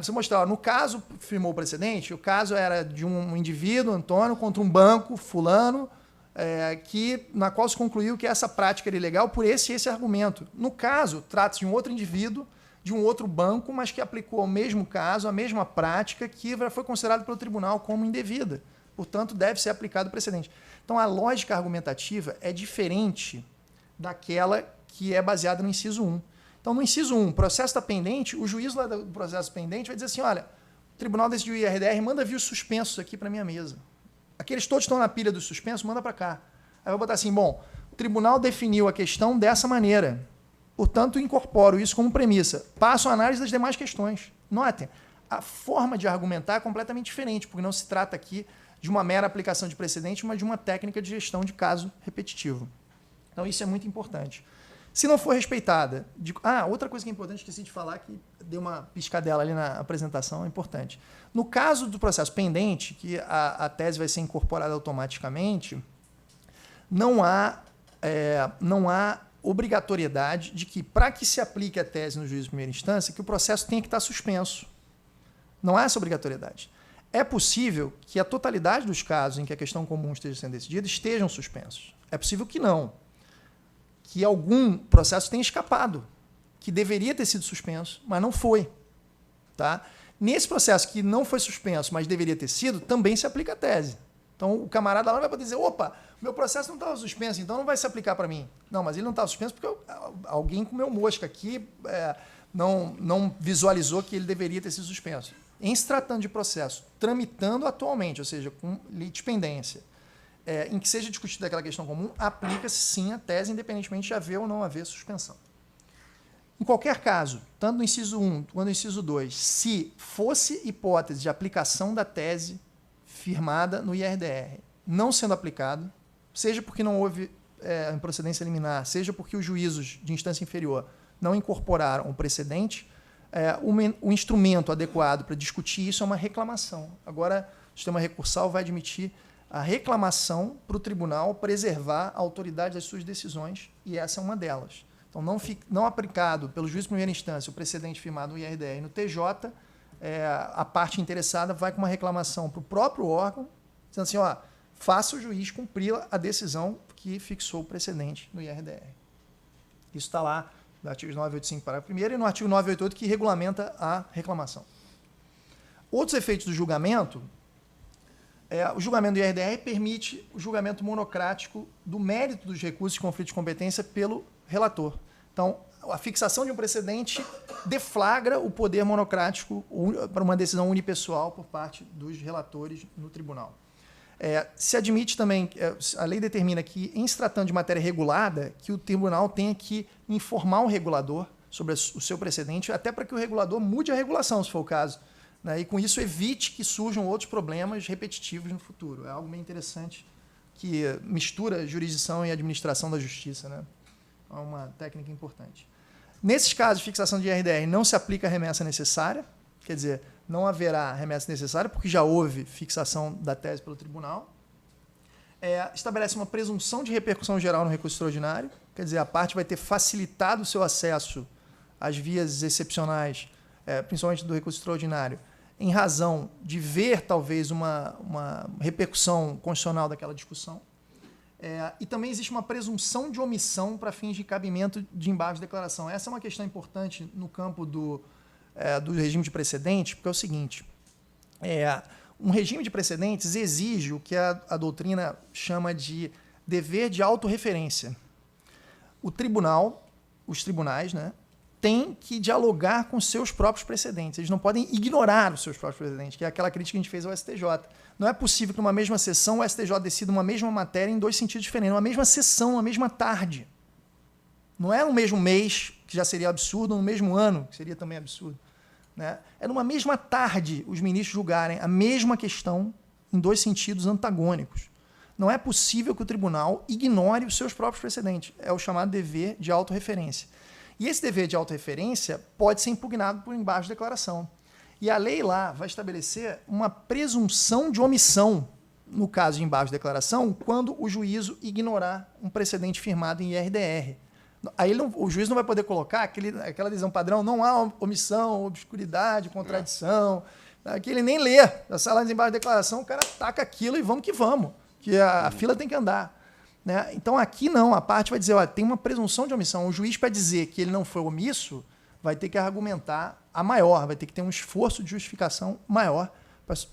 Speaker 1: Você mostrar, no caso, firmou o precedente, o caso era de um indivíduo, Antônio, contra um banco, fulano, na qual se concluiu que essa prática era ilegal por esse argumento. No caso, trata-se de um outro indivíduo, de um outro banco, mas que aplicou ao mesmo caso, a mesma prática, que foi considerada pelo tribunal como indevida. Portanto, deve ser aplicado o precedente. Então, a lógica argumentativa é diferente daquela que é baseada no inciso 1. Então, no inciso 1, o processo está pendente, o juiz lá do processo pendente vai dizer assim, olha, o tribunal decidiu o IRDR, manda vir os suspensos aqui para a minha mesa. Aqueles todos estão na pilha dos suspensos, manda para cá. Aí vai botar assim, bom, o tribunal definiu a questão dessa maneira, portanto, incorporo isso como premissa. Passo a análise das demais questões. Notem, a forma de argumentar é completamente diferente, porque não se trata aqui de uma mera aplicação de precedente, mas de uma técnica de gestão de caso repetitivo. Então, isso é muito importante. Se não for respeitada... outra coisa que é importante, esqueci de falar, que deu uma piscadela ali na apresentação, é importante. No caso do processo pendente, que a tese vai ser incorporada automaticamente, não há obrigatoriedade de que, para que se aplique a tese no juízo de primeira instância, que o processo tenha que estar suspenso. Não há essa obrigatoriedade. É possível que a totalidade dos casos em que a questão comum esteja sendo decidida estejam suspensos. É possível que não. Que algum processo tenha escapado, que deveria ter sido suspenso, mas não foi. Tá? Nesse processo que não foi suspenso, mas deveria ter sido, também se aplica a tese. Então, o camarada lá não vai poder dizer, opa, meu processo não estava suspenso, então não vai se aplicar para mim. Não, mas ele não estava suspenso porque alguém comeu mosca aqui, não visualizou que ele deveria ter sido suspenso. Em se tratando de processo tramitando atualmente, ou seja, com litispendência, em que seja discutida aquela questão comum, aplica-se sim a tese, independentemente de haver ou não haver suspensão. Em qualquer caso, tanto no inciso 1 quanto no inciso 2, se fosse hipótese de aplicação da tese firmada no IRDR não sendo aplicado, seja porque não houve improcedência liminar, seja porque os juízos de instância inferior não incorporaram o precedente, o instrumento adequado para discutir isso é uma reclamação. Agora, o sistema recursal vai admitir a reclamação para o tribunal preservar a autoridade das suas decisões, e essa é uma delas. Então, não aplicado pelo juiz de primeira instância o precedente firmado no IRDR e no TJ, a parte interessada vai com uma reclamação para o próprio órgão, dizendo assim, faça o juiz cumprir a decisão que fixou o precedente no IRDR. Isso está lá no artigo 985, parágrafo 1º, e no artigo 988, que regulamenta a reclamação. Outros efeitos do julgamento, o julgamento do IRDR permite o julgamento monocrático do mérito dos recursos de conflito de competência pelo relator. Então, a fixação de um precedente deflagra o poder monocrático para uma decisão unipessoal por parte dos relatores no tribunal. Se admite também, a lei determina que, em se tratando de matéria regulada, que o tribunal tenha que informar o regulador sobre o seu precedente, até para que o regulador mude a regulação, se for o caso, né? E com isso evite que surjam outros problemas repetitivos no futuro. É algo bem interessante que mistura jurisdição e administração da justiça, né? É uma técnica importante. Nesses casos de fixação de IRDR, não se aplica a remessa necessária, quer dizer, não haverá remessa necessária, porque já houve fixação da tese pelo tribunal. Estabelece uma presunção de repercussão geral no recurso extraordinário, quer dizer, a parte vai ter facilitado o seu acesso às vias excepcionais, principalmente do recurso extraordinário, em razão de ver, talvez, uma repercussão constitucional daquela discussão. E também existe uma presunção de omissão para fins de cabimento de embargo de declaração. Essa é uma questão importante no campo do regime de precedentes, porque é o seguinte, um regime de precedentes exige o que a doutrina chama de dever de autorreferência. O tribunal, os tribunais, né, têm que dialogar com seus próprios precedentes. Eles não podem ignorar os seus próprios precedentes, que é aquela crítica que a gente fez ao STJ. Não é possível que numa mesma sessão o STJ decida uma mesma matéria em dois sentidos diferentes, numa mesma sessão, numa mesma tarde. Não é no mesmo mês, que já seria absurdo, ou no mesmo ano, que seria também absurdo. Né? É numa mesma tarde os ministros julgarem a mesma questão em dois sentidos antagônicos. Não é possível que o tribunal ignore os seus próprios precedentes. É o chamado dever de autorreferência. E esse dever de autorreferência pode ser impugnado por embargo de declaração. E a lei lá vai estabelecer uma presunção de omissão, no caso de embargo de declaração, quando o juízo ignorar um precedente firmado em IRDR. Aí o juiz não vai poder colocar aquela decisão padrão, não há omissão, obscuridade, contradição, que ele nem lê. Na sala de embargo de declaração, o cara taca aquilo e vamos que vamos, que a fila tem que andar. Né? Então aqui não, a parte vai dizer, ó, tem uma presunção de omissão. O juiz, para dizer que ele não foi omisso, vai ter que argumentar a maior, vai ter que ter um esforço de justificação maior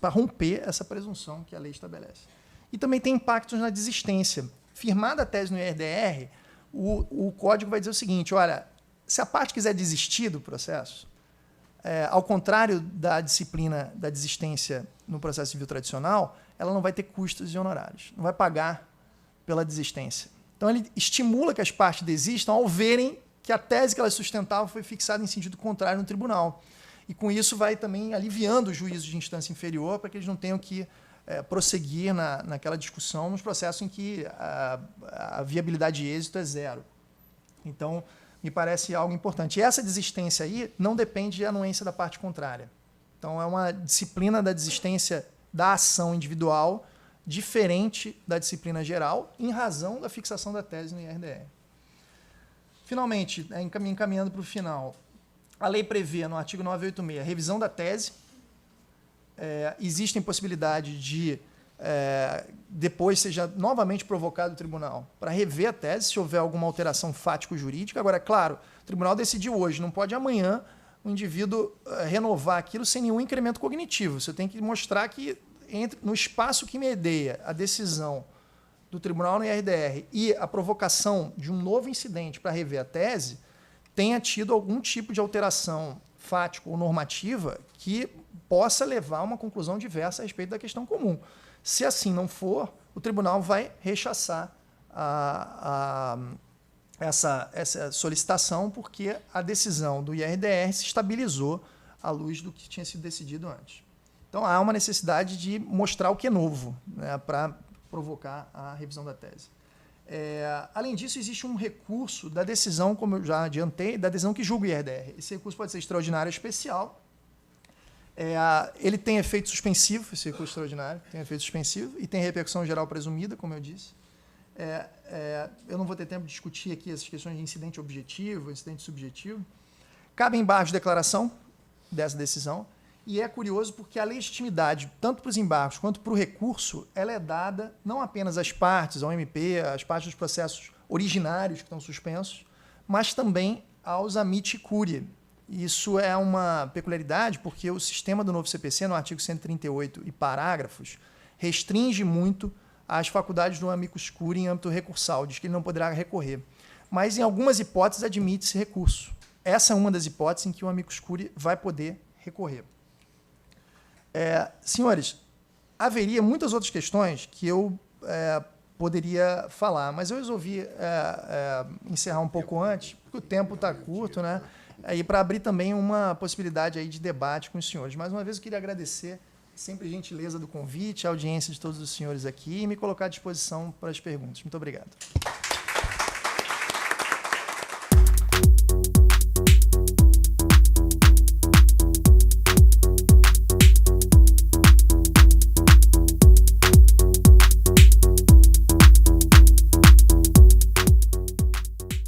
Speaker 1: para romper essa presunção que a lei estabelece. E também tem impactos na desistência. Firmada a tese no IRDR, o código vai dizer o seguinte, olha, se a parte quiser desistir do processo, ao contrário da disciplina da desistência no processo civil tradicional, ela não vai ter custos e honorários, não vai pagar pela desistência. Então ele estimula que as partes desistam ao verem que a tese que elas sustentavam foi fixada em sentido contrário no tribunal. E com isso vai também aliviando os juízos de instância inferior para que eles não tenham que prosseguir naquela discussão nos processos em que a viabilidade de êxito é zero. Então, me parece algo importante. E essa desistência aí não depende de anuência da parte contrária. Então, é uma disciplina da desistência da ação individual diferente da disciplina geral em razão da fixação da tese no IRDR. Finalmente, encaminhando para o final, a lei prevê, no artigo 986, a revisão da tese. Existe possibilidade de depois seja novamente provocado o tribunal para rever a tese, se houver alguma alteração fático-jurídica. Agora, é claro, o tribunal decidiu hoje, não pode amanhã o indivíduo renovar aquilo sem nenhum incremento cognitivo. Você tem que mostrar que no espaço que medeia a decisão do tribunal no IRDR e a provocação de um novo incidente para rever a tese, tenha tido algum tipo de alteração fática ou normativa que possa levar a uma conclusão diversa a respeito da questão comum. Se assim não for, o tribunal vai rechaçar essa solicitação, porque a decisão do IRDR se estabilizou à luz do que tinha sido decidido antes. Então, há uma necessidade de mostrar o que é novo, né, para provocar a revisão da tese. Além disso, existe um recurso da decisão, como eu já adiantei, da decisão que julga o IRDR. Esse recurso pode ser extraordinário ou especial. Ele tem efeito suspensivo, esse recurso extraordinário tem efeito suspensivo, e tem repercussão geral presumida, como eu disse. Eu não vou ter tempo de discutir aqui essas questões de incidente objetivo, incidente subjetivo. Cabe embargos de declaração dessa decisão. E é curioso porque a legitimidade, tanto para os embargos quanto para o recurso, ela é dada não apenas às partes, ao MP, às partes dos processos originários que estão suspensos, mas também aos amici curiae. Isso é uma peculiaridade porque o sistema do novo CPC, no artigo 138 e parágrafos, restringe muito as faculdades do amicus curiae em âmbito recursal, diz que ele não poderá recorrer. Mas, em algumas hipóteses, admite-se recurso. Essa é uma das hipóteses em que o amicus curiae vai poder recorrer. Senhores, haveria muitas outras questões que eu poderia falar, mas eu resolvi encerrar um pouco antes, porque o tempo está curto, né? E para abrir também uma possibilidade aí de debate com os senhores. Mais uma vez, eu queria agradecer sempre a gentileza do convite, a audiência de todos os senhores aqui e me colocar à disposição para as perguntas. Muito obrigado.